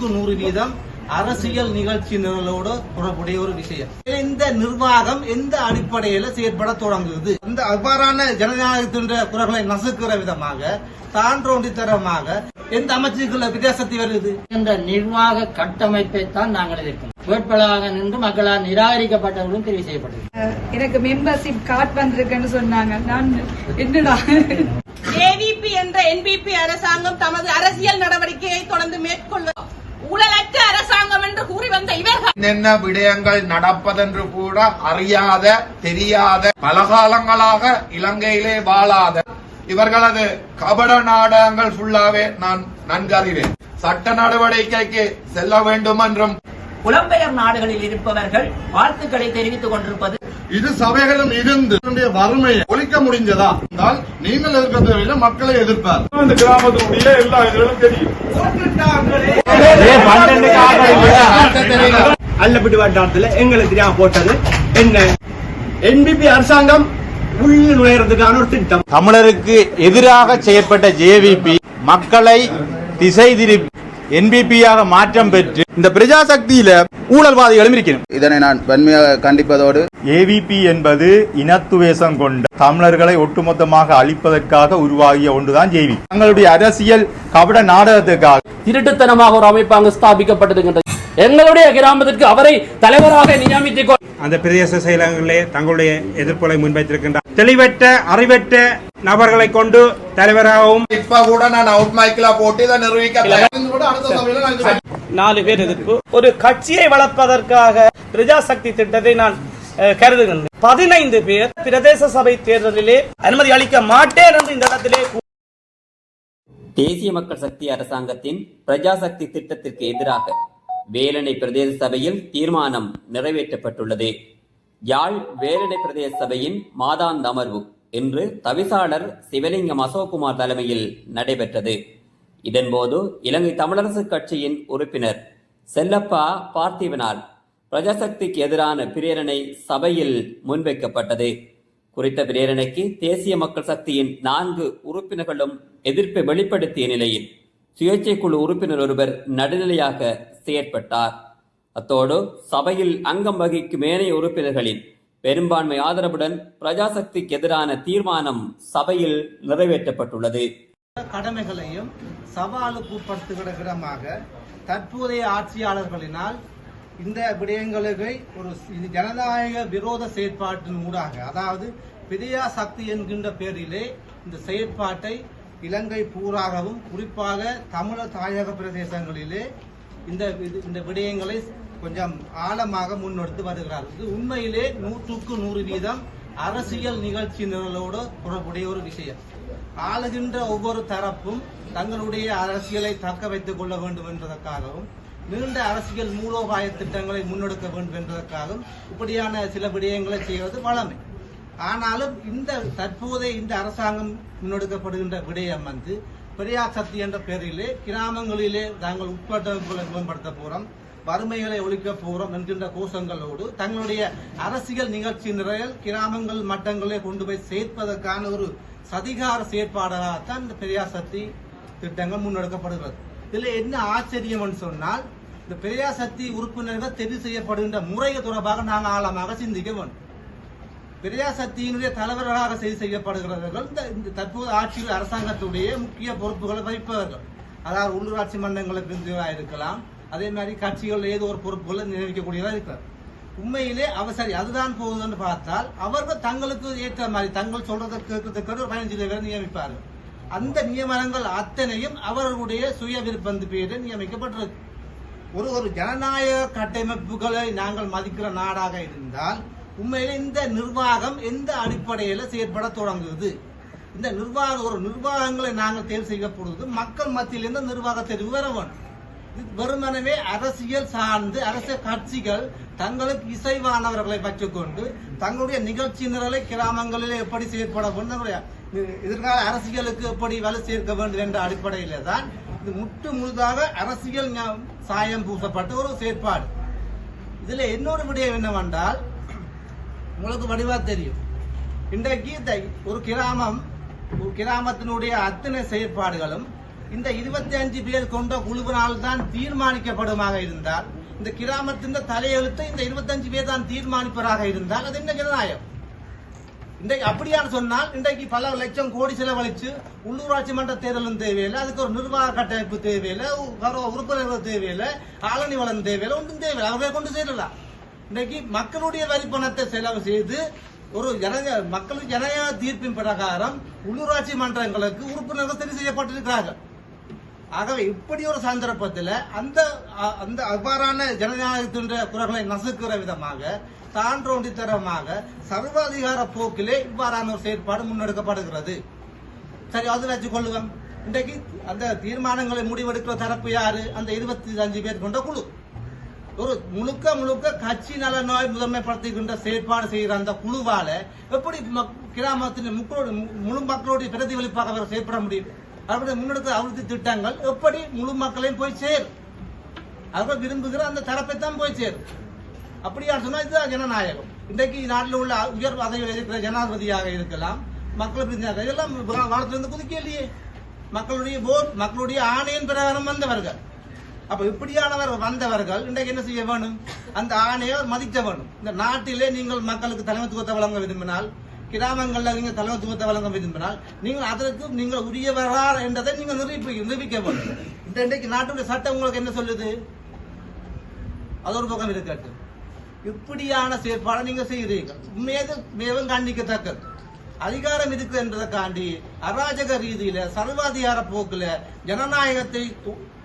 100% அரசியல் நிகழ்ச்சி நிரலோடு தொடர்புடைய ஒரு விஷயம். இந்த நிர்வாகம் எந்த அடிப்படையில செயற்பட தொடங்குது? அந்த அவ்வாறான ஜனநாயகத்தின் குரல்களை நசுக்கிற விதமாக சான்றோண்டித்தரமாக எந்த அமைச்சுக்குள்ள வித்தியாசத்தை வருது? இந்த நிர்வாக கட்டமைப்பை தான் நாங்கள் எதிர்க்கிறோம். வேட்பாளராக நின்று மக்களால் நிராகரிக்கப்பட்டவர்களும் தெரிவு செய்யப்பட்டது. எனக்கு மெம்பர்ஷிப் கார்டு வந்திருக்குன்னு சொன்னாங்க. நான் என்னடா ஜேவிபி என்ற என்பிபி அரசாங்கம் தமது அரசியல் நடவடிக்கையை தொடர்ந்து மேற்கொள்ளும் ஊழலற்ற அரசாங்கம் என்று கூறி வந்த இவர்கள் என்னென்ன விடயங்கள் நடப்பதென்று கூட அறியாத தெரியாத பலகாலங்களாக இலங்கையிலே வாழாத இவர்களது கபட நாடகங்கள் ஃபுல்லாவே நான் நன்கு அறிவேன். சட்ட நடவடிக்கைக்கு செல்ல வேண்டும் என்றும் புலம்பெயர் நாடுகளில் இருப்பவர்கள் வாழ்த்துக்களை தெரிவித்துக் கொண்டிருப்பது இது சபைகளும் இருந்து வறுமையை ஒழிக்க முடிஞ்சதா என்றால் நீங்கள் எதிர்க்கிறத மக்களை எதிர்ப்பார். இந்த கிராமத்தினுடைய எல்லா இதுகளும் தெரியும். அல்லப்பட்டு வட்டாரத்தில் எங்களுக்கு தெரியாம போட்டது என்ன? என்பிபி அரசாங்கம் உள் நுழைறதுக்கான ஒரு திட்டம். தமிழருக்கு எதிராக செயற்பட்ட ஜேவிபி மக்களை திசை திருப்பி என்பிபியாக மாற்றம் பெற்று இந்த பிரஜாசக்தியில ஊழல்வாதிகளும் இருக்கிறோம். இதனை நான் வன்மையாக கண்டிப்பதோடு ஏவிபி என்பது இனத்துவேசம் கொண்ட தமிழர்களை ஒட்டுமொத்தமாக அழிப்பதற்காக உருவாகிய ஒன்றுதான் ஜேவி. தங்களுடைய அரசியல் கபட நாடகத்துக்காக திருட்டுத்தனமாக ஒரு அமைப்பு அங்கு ஸ்தாபிக்கப்பட்டது. எங்களுடைய கிராமத்திற்கு அவரை தலைவராக நியமித்துக் அந்த பிரதேச செயலகங்களே தங்களுடைய எதிர்ப்புகளை முன்வைத்திருக்கின்றார். தெளிவற்ற அறிவற்ற நபர்களை கொண்டு தலைவராகவும் இப்ப கூட நான் அவுட் மைக்ல போட்டு இதை நிரூபிக்க 4 பேர் எதிர்ப்பு. ஒரு கட்சியை வளர்ப்பதற்காக பிரஜாசக்தி திட்டத்தை நான் கருதுகின்றேன். 15 பேர் பிரதேச சபை தேர்தலிலே அனுமதி அளிக்க மாட்டேன் என்று இந்த இடத்திலே தேசிய மக்கள் சக்தி அரசாங்கத்தின் பிரஜாசக்தி திட்டத்திற்கு எதிராக வேலணை பிரதேச சபையில் தீர்மானம் நிறைவேற்றப்பட்டுள்ளது. யாழ் வேலணை பிரதேச சபையின் மாதாந்த அமர்வு இன்று தவிசாளர் சிவலிங்கம் அசோக்குமார் தலைமையில் நடைபெற்றது. இதன்போது இலங்கை தமிழரசு கட்சியின் உறுப்பினர் செல்லப்பா பார்த்திபனால் பிரஜாசக்திக்கு எதிரான பிரேரணை சபையில் முன்வைக்கப்பட்டது. குறித்த பிரேரணைக்கு தேசிய மக்கள் சக்தியின் 4 உறுப்பினர்களும் எதிர்ப்பை வெளிப்படுத்திய நிலையில் சுயேட்சை குழு உறுப்பினர் ஒருவர் நடுநிலையாக செயற்பட்டார். அத்தோடு சபையில் அங்கம் வகிக்கும் ஏனைய உறுப்பினர்களின் பெரும்பான்மை ஆதரவுடன் பிரஜாசக்திக்கு எதிரான தீர்மானம் சபையில் நிறைவேற்றப்பட்டுள்ளது. கடமைகளையும் சவாலுக்கு உட்படுத்துகிற விதமாக தற்போதைய ஆட்சியாளர்களினால் இந்த விடயங்களுக்கு ஒரு ஜனநாயக விரோத செயற்பாட்டின் ஊடாக, அதாவது பிரஜாசக்தி என்கின்ற பெயரிலே இந்த செயற்பாட்டை இலங்கை பூராகவும் குறிப்பாக தமிழர் தாயக பிரதேசங்களிலே இந்த விடயங்களை கொஞ்சம் ஆழமாக முன்னெடுத்து வருகிறார். இது உண்மையிலே 100% அரசியல் நிகழ்ச்சி நிரலோடு தொடர்புடைய ஒரு விஷயம். ஆளுகின்ற ஒவ்வொரு தரப்பும் தங்களுடைய அரசியலை தக்க வைத்துக் கொள்ள வேண்டும் என்பதற்காகவும் நீண்ட அரசியல் மூலோபாய திட்டங்களை முன்னெடுக்க வேண்டும் என்பதற்காகவும் இப்படியான சில விடயங்களை செய்வது வழமை. ஆனாலும் தற்போதைய இந்த அரசாங்கம் முன்னெடுக்கப்படுகின்ற விடயம் பிரஜாசக்தி என்ற பெயரிலே கிராமங்களிலே நாங்கள் உட்கட்டமைப்புகளை மேம்படுத்த போறோம், வறுமைகளை ஒழிக்க போறோம் என்கின்ற கோஷங்களோடு தங்களுடைய அரசியல் நிகழ்ச்சி நிலையில் கிராமங்கள் மட்டங்களே கொண்டு போய் சேர்ப்பதற்கான ஒரு சதிகார செயற்பாடாகத்தான் இந்த பிரஜாசக்தி திட்டங்கள் முன்னெடுக்கப்படுகிறது. இதுல என்ன ஆச்சரியம் சொன்னால், இந்த பிரஜாசக்தி உறுப்பினர்கள் தெரிவு செய்யப்படுகின்ற முறை தொடர்பாக நாங்கள் ஆழமாக சிந்திக்க வேண்டும். பிரஜாசக்தியினுடைய தலைவர்களாக செய்யப்படுகிறவர்கள் இந்த தற்போது ஆட்சியில் அரசாங்கத்துடைய முக்கிய பொறுப்புகளை வகிப்பவர்கள். அதாவது உள்ளூராட்சி மன்றங்களை பிரிந்துகளாக இருக்கலாம், அதே மாதிரி கட்சிகள் ஏதோ ஒரு பொறுப்புகளை நியமிக்கக்கூடியதாக இருக்கிறார். உண்மையிலே அவசரி அதுதான் போகுதுன்னு பார்த்தால் அவர்கள் தங்களுக்கு ஏற்ற மாதிரி தங்கள் சொல்றதை கேட்கறதுக்கு 15 பேரை நியமிப்பார்கள். அந்த நியமனங்கள் அத்தனையும் அவர்களுடைய சுய விருப்பந்து பேரில் நியமிக்கப்பட்டிருக்கு. ஒரு ஜனநாயக கட்டமைப்புகளை நாங்கள் மதிக்கிற நாடாக இருந்தால் உண்மையிலே இந்த நிர்வாகம் எந்த அடிப்படையில் செயற்பட தொடங்குது? இந்த நிர்வாகங்களை நாங்கள் தேர்வு செய்யப்படுவது மக்கள் மத்தியிலிருந்து நிர்வாக தெரிவு வர வேண்டும். வெறுமனவே அரசியல் சார்ந்து அரசியல் கட்சிகள் தங்களுக்கு இசைவானவர்களை வச்சுக்கொண்டு தங்களுடைய நிகழ்ச்சி நிரலை கிராமங்களில் எப்படி செயற்பட வேண்டும், எதிர்கால அரசியலுக்கு எப்படி வலு சேர்க்க வேண்டும் என்ற அடிப்படையில தான் இது முழுதாக அரசியல் சாயம் பூசப்பட்ட ஒரு செயற்பாடு. இதுல இன்னொரு விடயம் என்னவென்றால், உங்களுக்கு வடிவா தெரியும், இன்றைக்கு ஒரு கிராமத்தினுடைய அத்தனை செயற்பாடுகளும் இந்த 25 பேர் கொண்ட குழுவினால் தான் தீர்மானிக்கப்படுமாக இருந்தால், இந்த கிராமத்தின் தலையெழுத்தை இந்த 25 பேர் தான் தீர்மானிப்பதாக இருந்தால் அது என்ன ஜனநாயகம்? இன்றைக்கு அப்படியான சொன்னால் இன்றைக்கு பல லட்சம் கோடி செலவழிச்சு உள்ளூராட்சி மன்ற தேர்தலும் தேவையில்லை, அதுக்கு ஒரு நிர்வாக கட்டமைப்பு தேவையில்லை, உறுப்பினர்கள் தேவையில்லை, ஆளணி வளம் தேவையில்லை, ஒன்றும் தேவையில்லை, அவர்களை கொண்டு சேரலாம். இன்றைக்கு மக்களுடைய வரி பணத்தை செலவு செய்து ஒரு மக்களுக்கு ஜனநாயக தீர்ப்பின் பிரகாரம் உள்ளூராட்சி மன்றங்களுக்கு உறுப்பினர்கள் தெரிவு செய்யப்பட்டிருக்கிறார்கள். ஆகவே இப்படி ஒரு சந்தர்ப்பத்தில் அந்த அந்த அவ்வாறான ஜனநாயகத்தின் குரல்களை நசுக்கிற விதமாக தான்றோண்டித்தரமாக சர்வாதிகார போக்கிலே இவ்வாறான ஒரு செயற்பாடு முன்னெடுக்கப்படுகிறது. சரி, அது வச்சுக் கொள்ளுவோம். இன்றைக்கு அந்த தீர்மானங்களை முடிவெடுக்கிற தரப்பு யாரு? அந்த 25 பேர் கொண்ட குழு. ஒரு முழுக்க கட்சி நலனாய் முதன்மைப்படுத்துகின்ற செயற்பாடு செய்கிற அந்த குழுவால எப்படி கிராமத்தின் முழு மக்களுடைய பிரதிபலிப்பாக அவர் செயற்பட முடியும்? அவருடைய முன்னெடுக்கிற அபிவிருத்தி திட்டங்கள் எப்படி முழு மக்களையும் போய் சேரும்? அவர்கள் விரும்புகிற அந்த தரப்பை தான் போய் சேரும். அப்படியா சொன்னா இதுதான் ஜனநாயகம். இன்றைக்கு நாட்டில் உள்ள உயர் பதவியில் இருக்கிற ஜனாதிபதியாக இருக்கலாம், மக்கள் பிரதிநிதியாக, இதெல்லாம் வானத்திலிருந்து குதிக்க இல்லையே. மக்களுடைய ஓட், மக்களுடைய ஆணையின் பிரகாரம் வந்தவர்கள். அப்ப இப்படியானவர் வந்தவர்கள் இன்றைக்கு என்ன செய்ய வேணும்? அந்த ஆணையை மதிக்க வேணும். இந்த நாட்டிலே நீங்கள் மக்களுக்கு தலைமைத்துவத்தை வழங்க விரும்பினால், கிராமங்களில் நீங்கள் தலைமைத்துவத்தை வழங்க விரும்பினால், நீங்கள் அதற்கு நீங்கள் உரியவரா என்றதை நீங்கள் நிரூபிக்க வேண்டும். இன்றைக்கு நாட்டுடைய சட்டம் உங்களுக்கு என்ன சொல்லுது? அது ஒரு பக்கம் இருக்கட்டும். இப்படியான செயற்பாடை நீங்க செய்கிறீர்கள், மிகவும் கண்டிக்கத்தக்கது. அதிகாரம் இருக்கு என்றதற்காண்டி அராஜக ரீதியில சர்வாதிகார போக்குல ஜனநாயகத்தை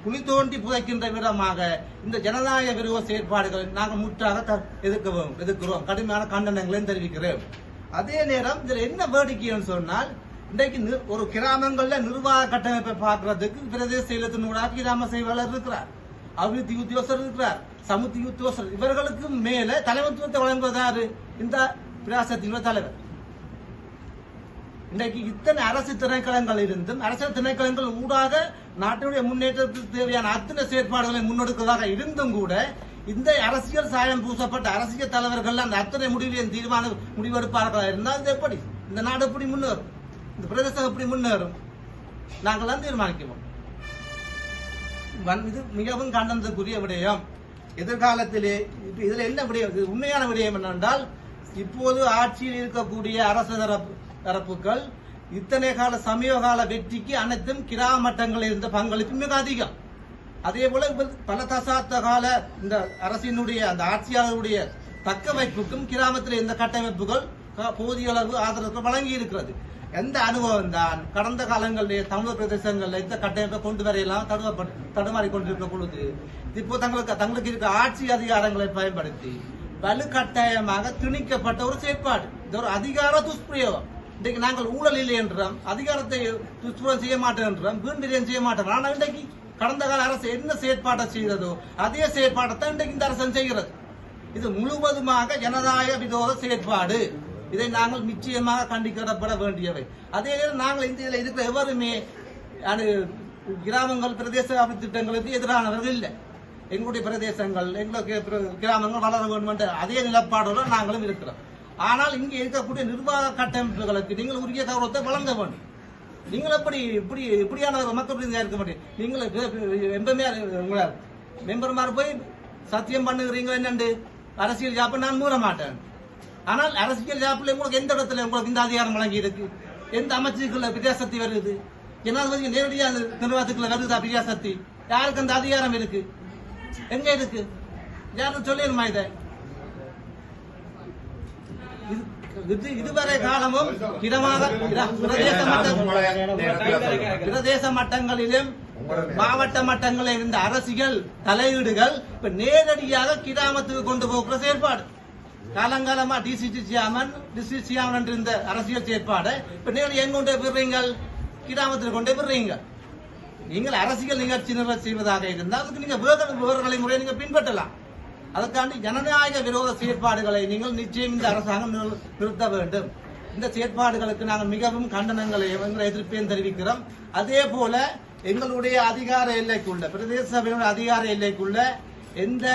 குழி தோண்டி புதைக்கின்ற விதமாக இந்த ஜனநாயக விரோத செயற்பாடுகளை நாங்கள் முற்றாக எதிர்க்கிறோம், கடுமையான கண்டனங்களையும் தெரிவிக்கிறோம். அதே நேரம் இதுல என்ன வேடிக்கைன்னு சொன்னால், இன்றைக்கு ஒரு கிராமங்கள்ல நிர்வாக கட்டமைப்பை பார்க்கறதுக்கு பிரதேச செயலத்தினூடாக கிராம செயலாளர் இருக்கிறார், அபிவிருத்தி உத்தியோகஸ்தர் இருக்கிறார், சமுத்தி உத்தியோகஸ்தர். இவர்களுக்கு மேல தலைமைத்துவத்தை வழங்குவதாரு? இந்த பிரதேசத்தின் தலைவர். இன்றைக்கு இத்தனை அரசு திணைக்களங்கள் இருந்தும் அரசியல் திணைக்களங்கள் ஊடாக நாட்டுடைய முன்னேற்றத்துக்கு தேவையான அத்தனை செயற்பாடுகளை முன்னெடுக்கிறதாக இருந்தும் கூட இந்த அரசியல் சாயம் பூசப்பட்ட அரசியல் தலைவர்கள் அந்த அத்தனை முடிவையும் முடிவெடுப்பார்களாக இருந்தால் இது எப்படி இந்த நாடு எப்படி முன்னேறும்? இந்த பிரதேசம் எப்படி முன்னேறும்? நாங்கள் தான் தீர்மானிக்கிறோம். இது மிகவும் கண்டனத்துக்குரிய விடயம். எதிர்காலத்திலே இதுல என்ன விடயம், உண்மையான விடயம் என்னென்றால், இப்போது ஆட்சியில் இருக்கக்கூடிய அரசு தரப்புகள் இத்தனை கால சமீபகால வெற்றிக்கு அனைத்தும் கிராம மட்டங்களில் இருந்த பங்களிப்பு மிக அதிகம். அதே போல பல தசாப்த கால இந்த அரசினுடைய அந்த ஆட்சியாளருடைய தக்க வைப்புக்கும் கிராமத்தில் இந்த கட்டமைப்புகள் போதிய அளவு ஆதரவு வழங்கி இருக்கிறது. எந்த அனுபவம் தான் கடந்த காலங்களிலே தமிழ் பிரதேசங்களில் இந்த கட்டமைப்பை கொண்டு வரையெல்லாம் தடுமாறி கொண்டிருக்க பொழுது இப்போ தங்களுக்கு இருக்க ஆட்சி அதிகாரங்களை பயன்படுத்தி வலுக்கட்டாயமாக திணிக்கப்பட்ட ஒரு செயற்பாடு. இது ஒரு அதிகார துஷ்பிரயோகம். இன்றைக்கு நாங்கள் ஊழல் இல்லை என்றும் அதிகாரத்தை துஷ்பிரயோகம் செய்ய மாட்டோம் என்றும் வீண்விரயம் செய்ய மாட்டோம். ஆனால் இன்றைக்கு கடந்த கால அரசு என்ன செயற்பாட்டை செய்ததோ அதே செயற்பாட்டை தான் இன்றைக்கு இந்த அரசு செய்கிறது. இது முழுவதுமாக ஜனநாயக விரோத செயற்பாடு. இதை நாங்கள் நிச்சயமாக கண்டிக்கப்பட வேண்டியவை. அதே நேரம் நாங்கள் இந்தியாவில் இருக்கிற எவருமே கிராமங்கள் பிரதேச அபிவிருத்தி திட்டங்களுக்கு எதிரானவர்கள் இல்லை. எங்களுடைய பிரதேசங்கள் எங்களுக்கு கிராமங்கள் வளர வேண்டும் என்ற அதே நிலப்பாடோடு நாங்களும் இருக்கிறோம். ஆனால் இங்கே இருக்கக்கூடிய நிர்வாக கட்டமைப்புகளுக்கு நீங்கள் உரிய கௌரவத்தை வழங்க வேண்டும். நீங்கள் இப்படியான மக்கள் பிரதிநிதியாக இருக்க மாட்டேன். நீங்கள் மெம்பர்மார் போய் சத்தியம் பண்ணுகிறீங்க என்னண்டு அரசியல் ஜாப்பை நான் மூட மாட்டேன். ஆனால் அரசியல் ஜாப்பில் உங்களுக்கு எந்த இடத்துல உங்களுக்கு இந்த அதிகாரம் வழங்கி இருக்கு? எந்த அமைச்சருக்குள்ள பிரஜாசக்தி வருது? ஜனாதிபதி நேரடியாக நிர்வாகத்துக்குள்ள வருதா பிரஜாசக்தி? யாருக்கு அந்த அதிகாரம் இருக்கு? எங்க இருக்கு? யாரும் சொல்லிடுமா? இதுவரை காலமும் பிரதேச மட்டங்களிலும் மாவட்ட மட்டங்களில் இருந்த அரசியல் தலையீடுகள் இப்ப நேரடியாக கிராமத்துக்கு கொண்டு போகிற செயற்பாடு. காலங்காலமா டிசிசி சியாமன் இருந்த அரசியல் செயற்பாடு இப்ப நேரடி எங்க கொண்டு போடுறீங்க? கிராமத்தில் கொண்டு போடுறீங்க. நீங்கள் அரசியல் நிகழ்ச்சி செய்வதாக இருந்தால் அதுக்கு நீங்க வேறு முறையை நீங்க பின்பற்றலாம். அதற்காண்டி ஜனநாயக விரோத செயற்பாடுகளை நீங்கள் நிச்சயம் இந்த அரசாங்கம் நிறுத்த வேண்டும். இந்த செயற்பாடுகளுக்கு நாங்கள் மிகவும் கண்டனங்களையும் எங்கள் எதிர்ப்பையும் தெரிவிக்கிறோம். அதே போல எங்களுடைய அதிகார எல்லைக்குள்ள பிரதேச சபையினுடைய அதிகார எல்லைக்குள்ள எந்த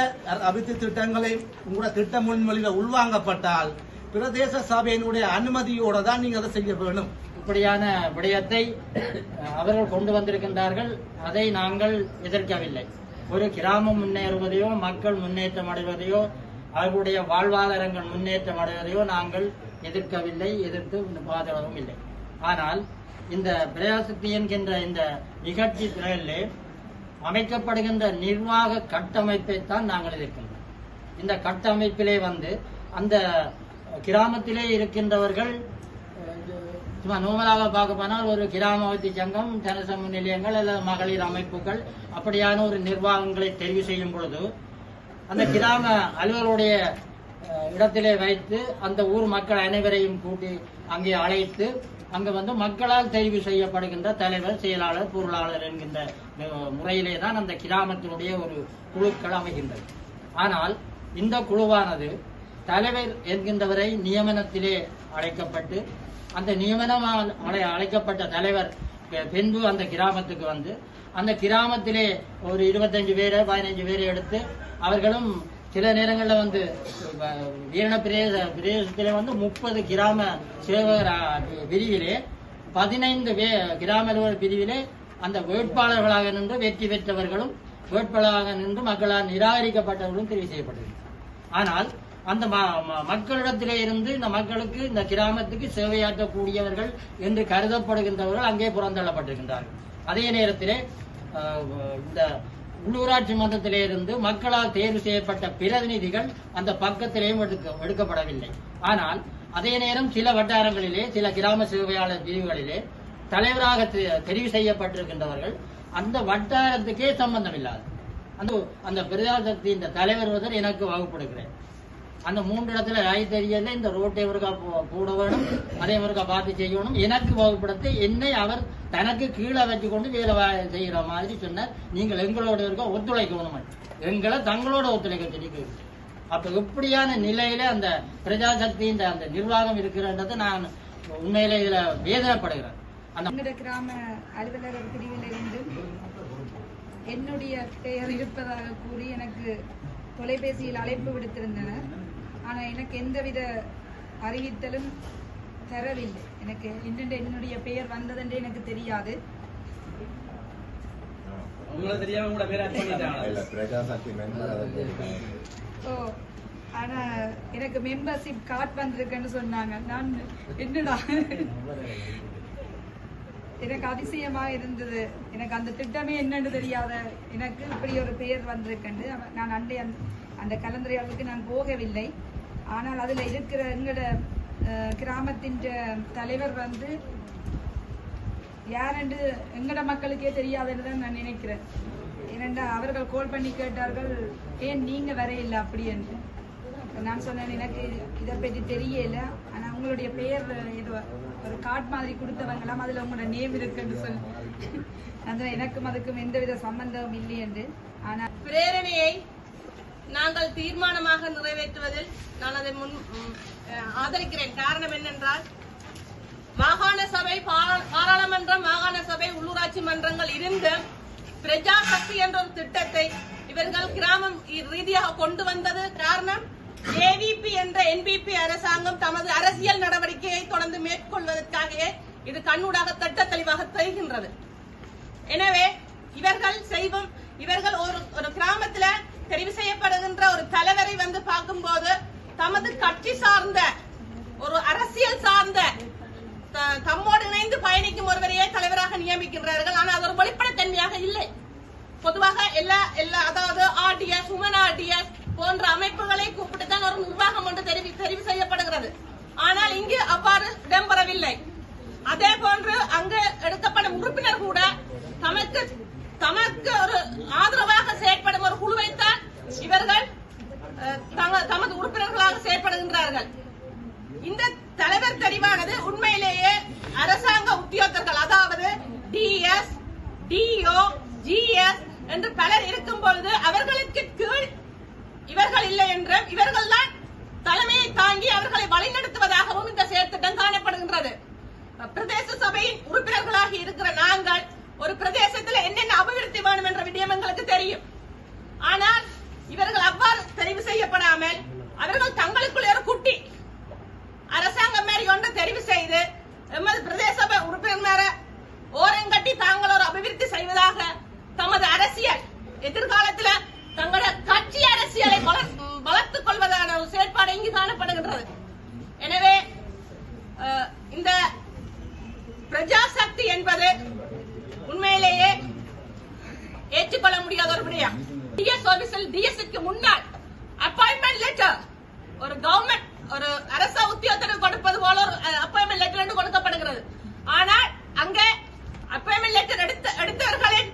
அபிவிருத்தி திட்டங்களை உங்களோட திட்ட முன்மொழிகள் உள்வாங்கப்பட்டால் பிரதேச சபையினுடைய அனுமதியோட தான் நீங்க அதை செய்ய வேணும். இப்படியான விடயத்தை அவர்கள் கொண்டு வந்திருக்கின்றார்கள். அதை நாங்கள் எதிர்க்கவில்லை. ஒரு கிராமம் முன்னேறுவதையோ மக்கள் முன்னேற்றம் அடைவதையோ அவர்களுடைய வாழ்வாதாரங்கள் முன்னேற்றம் அடைவதையோ நாங்கள் எதிர்க்கவில்லை, எதிர்த்து பாதகவும் இல்லை. ஆனால் இந்த பிரஜாசக்தி என்கின்ற இந்த நிகழ்ச்சி திரையிலே அமைக்கப்படுகின்ற நிர்வாக கட்டமைப்பை தான் நாங்கள் எதிர்க்கின்றோம். இந்த கட்டமைப்பிலே அந்த கிராமத்திலே இருக்கின்றவர்கள் சும்மா நோமலாக பார்க்க போனால் ஒரு கிராம வளர்ச்சி சங்கம், ஜனசமூக நிலையங்கள் அல்லது மகளிர் அமைப்புகள் அப்படியான ஒரு நிர்வாகங்களை தெரிவு செய்யும் பொழுது அந்த கிராம அலுவலருடைய இடத்திலே வைத்து அந்த ஊர் மக்கள் அனைவரையும் கூட்டி அங்கே அழைத்து அங்கு மக்களால் தெரிவு செய்யப்படுகின்ற தலைவர், செயலாளர், பொருளாளர் என்கின்ற முறையிலே தான் அந்த கிராமத்தினுடைய ஒரு குழுக்கள் அமைகின்றது. ஆனால் இந்த குழுவானது தலைவர் என்கின்றவரை நியமனத்திலே அழைக்கப்பட்டு அந்த நியமனம் அழைக்கப்பட்ட தலைவர் பின்பு அந்த கிராமத்துக்கு அந்த கிராமத்திலே ஒரு 25 பேரை 15 பேரை எடுத்து அவர்களும் சில நேரங்களில் வீரண பிரதேசத்திலே 30 கிராம சேவகர் பிரிவிலே 15 கிராம அலுவலர் பிரிவிலே அந்த வேட்பாளர்களாக நின்று வெற்றி பெற்றவர்களும் வேட்பாளராக நின்று மக்களால் நிராகரிக்கப்பட்டவர்களும் தெரிவு செய்யப்பட்டது. ஆனால் அந்த மக்களிடத்திலே இருந்து இந்த மக்களுக்கு இந்த கிராமத்துக்கு சேவையாற்றக்கூடியவர்கள் என்று கருதப்படுகின்றவர்கள் அங்கே புறந்தள்ளப்பட்டிருக்கின்றார்கள். அதே நேரத்திலே இந்த உள்ளூராட்சி மன்றத்திலே இருந்து மக்களால் தேர்வு செய்யப்பட்ட பிரதிநிதிகள் அந்த பக்கத்திலேயும் எடுக்கப்படவில்லை. ஆனால் அதே நேரம் சில வட்டாரங்களிலே சில கிராம சேவையாளர் பிரிவுகளிலே தலைவராக தெரிவு செய்யப்பட்டிருக்கின்றவர்கள் அந்த வட்டாரத்துக்கே சம்பந்தம் இல்லாது அந்த பிரஜாசக்தி இந்த தலைவர் எனக்கு வகுப்படுகிறேன். அந்த 3 இடத்துல ராய் தெரியல, இந்த ரோட்டை ஒருக்கா போட வேணும், அதே ஒருக்கா பார்த்து செய்யணும், எனக்கு வகுப்படுத்தி என்னை அவர் தனக்கு கீழே வச்சு கொண்டு வேலை செய்கிற மாதிரி சொன்னார். நீங்கள் எங்களோட இருக்க ஒத்துழைக்கணும், எங்களை தங்களோட ஒத்துழைக்க சொல்லி. அப்ப எப்படியான நிலையில அந்த பிரஜாசக்தியின் அந்த நிர்வாகம் இருக்கிறன்றதை நான் உண்மையில இதுல வேதனைப்படுகிறேன். அந்த கிராம அலுவலர் பிரிவிலிருந்து என்னுடைய பெயர் இருப்பதாக கூறி எனக்கு தொலைபேசியில் அழைப்பு விடுத்திருந்தனர். ஆனால் எனக்கு எந்தவித அறிவித்தலும் தரவில்லை. எனக்கு என்னுடைய பெயர் வந்ததென்று எனக்கு தெரியாது. ஆனா எனக்கு மெம்பர்ஷிப் கார்டு வந்திருக்குன்னு சொன்னாங்க. நான் என்னடா, எனக்கு அதிசயமா இருந்தது. எனக்கு அந்த திட்டமே என்னன்னு தெரியாத எனக்கு இப்படி ஒரு பெயர் வந்திருக்குன்னு நான் அந்த கலந்துரையாடலுக்கு நான் போகவில்லை. ஆனால் அதுல இருக்கிற எங்களோட கிராமத்தின் தலைவர் யாரென்று எங்கட மக்களுக்கே தெரியாதுன்னு தான் நான் நினைக்கிறேன். ஏனென்றா அவர்கள் கால் பண்ணி கேட்டார்கள், ஏன் நீங்க வரையில்லை அப்படி என்று. நான் சொன்னேன், எனக்கு இதை பற்றி தெரியல, ஆனா உங்களுடைய பெயர் ஏதோ ஒரு கார்டு மாதிரி கொடுத்தவங்களாம், அதுல உங்களோட நேம் இருக்குன்னு சொல்லி எனக்கும் அதுக்கும் எந்தவித சம்பந்தமும் இல்லை என்று. ஆனால் பிரேரணையை நாங்கள் தீர்மானமாக நிறைவேற்றுவதில் நான் அதை ஆதரிக்கிறேன். காரணம் என்னென்றால், மாகாண சபை, பாராளுமன்றம், மாகாண சபை, உள்ளூராட்சி மன்றங்கள் இருந்து பிரஜாசக்தி என்ற ஒரு திட்டத்தை இவர்கள் கிராமம் ரீதியாக கொண்டு வந்தது காரணம் ஏவிபி என்ற என்பிபி அரசாங்கம் தமது அரசியல் நடவடிக்கையை தொடர்ந்து மேற்கொள்வதற்காகவே இது கண்ணூடாக திட்ட தெளிவாக தெரிகின்றது. எனவே இவர்கள் ஒரு கிராமத்துல தெரிவு செய்யப்படுகின்ற ஒரு தலைவரை பார்க்கும் போது தமது கட்சி சார்ந்த ஒரு அரசியல் சார்ந்த தம்மோடு இணைந்து பயணிக்கும் ஒருவரையே தலைவராக நியமிக்கின்றார்கள். ஆனால் அது ஒரு வெளிப்படைத்தன்மையாக இல்லை. பொதுவாக அதாவது ஆர்டிஎஸ், உமன் ஆர்டிஎஸ் போன்ற அமைப்புகளை கூப்பிட்டுத்தான் ஒரு நிர்வாகம் ஒன்று தெரிவு செய்யப்படுகிறது. ஆனால் இங்கு அவ்வாறு இடம்பெறவில்லை. அதே போன்று அங்கு எடுக்கப்படும் உறுப்பினர் கூட தமக்கு ஒரு ஆதரவாக செயற்படும் ஒரு குழுவைத்தான் இவர்கள் தமது உறுப்பினர்களாக செயற்படுகின்றார்கள். இந்த தலைவர் தெரிவானது உண்மையிலேயே அரசாங்க உத்தியோகத்தர்கள், அதாவது டிஎஸ், டிஓ, ஜிஎஸ் என்று பலர் இருக்கும் பொழுது அவர்களுக்கு கீழ் இவர்கள் இல்லை என்றும் இவர்கள் தான் தலைமையை தாங்கி அவர்களை வழிநடத்துவதாகவும் இந்த செயற்திட்டம் காணப்படுகின்றது. பிரதேச சபையின் உறுப்பினர்களாக இருக்கிற நாங்கள் ஒரு பிரதேசத்தில் என்னென்ன அபிவிருத்தி வேணும் என்ற விடயம் எங்களுக்கு தெரியும். ஆனால் இவர்கள் அவ்வாறு தெரிவு செய்யப்படாமல் அவர்கள் தங்களுக்குள்ள ஒரு குட்டி அரசாங்கம் மாதிரி ஒன்று தெரிவு செய்து எமது பிரதேச சபை உறுப்பினர் ஓரங்கட்டி தாங்கள் ஒரு அபிவிருத்தி செய்வதாக தமது அரசியல் எதிர்காலத்தில் தங்களோட கட்சி அரசியலை வளர்த்துக் கொள்வதான ஒரு செயற்பாடு இங்கு காணப்படுகின்றது. எனவே இந்த பிரஜாசக்தி என்பது உண்மையிலேயே ஏற்றுக்கொள்ள முடியாத ஒரு விடயம். டிஎஸ் ஆபீஸில் டிஎஸ்க்கு முன்னால் அப்பாயின்மெண்ட் லெட்டர் ஒரு கவர்மெண்ட் ஒரு அரச உத்தியோகத்திற்கு கொடுப்பது போல ஒரு அப்பாயின்மெண்ட் லெட்டர் என்று கொடுக்கப்படுகிறது. ஆனால் அங்கே அப்பாயின்மெண்ட் லெட்டர் எடுத்தவர்களின்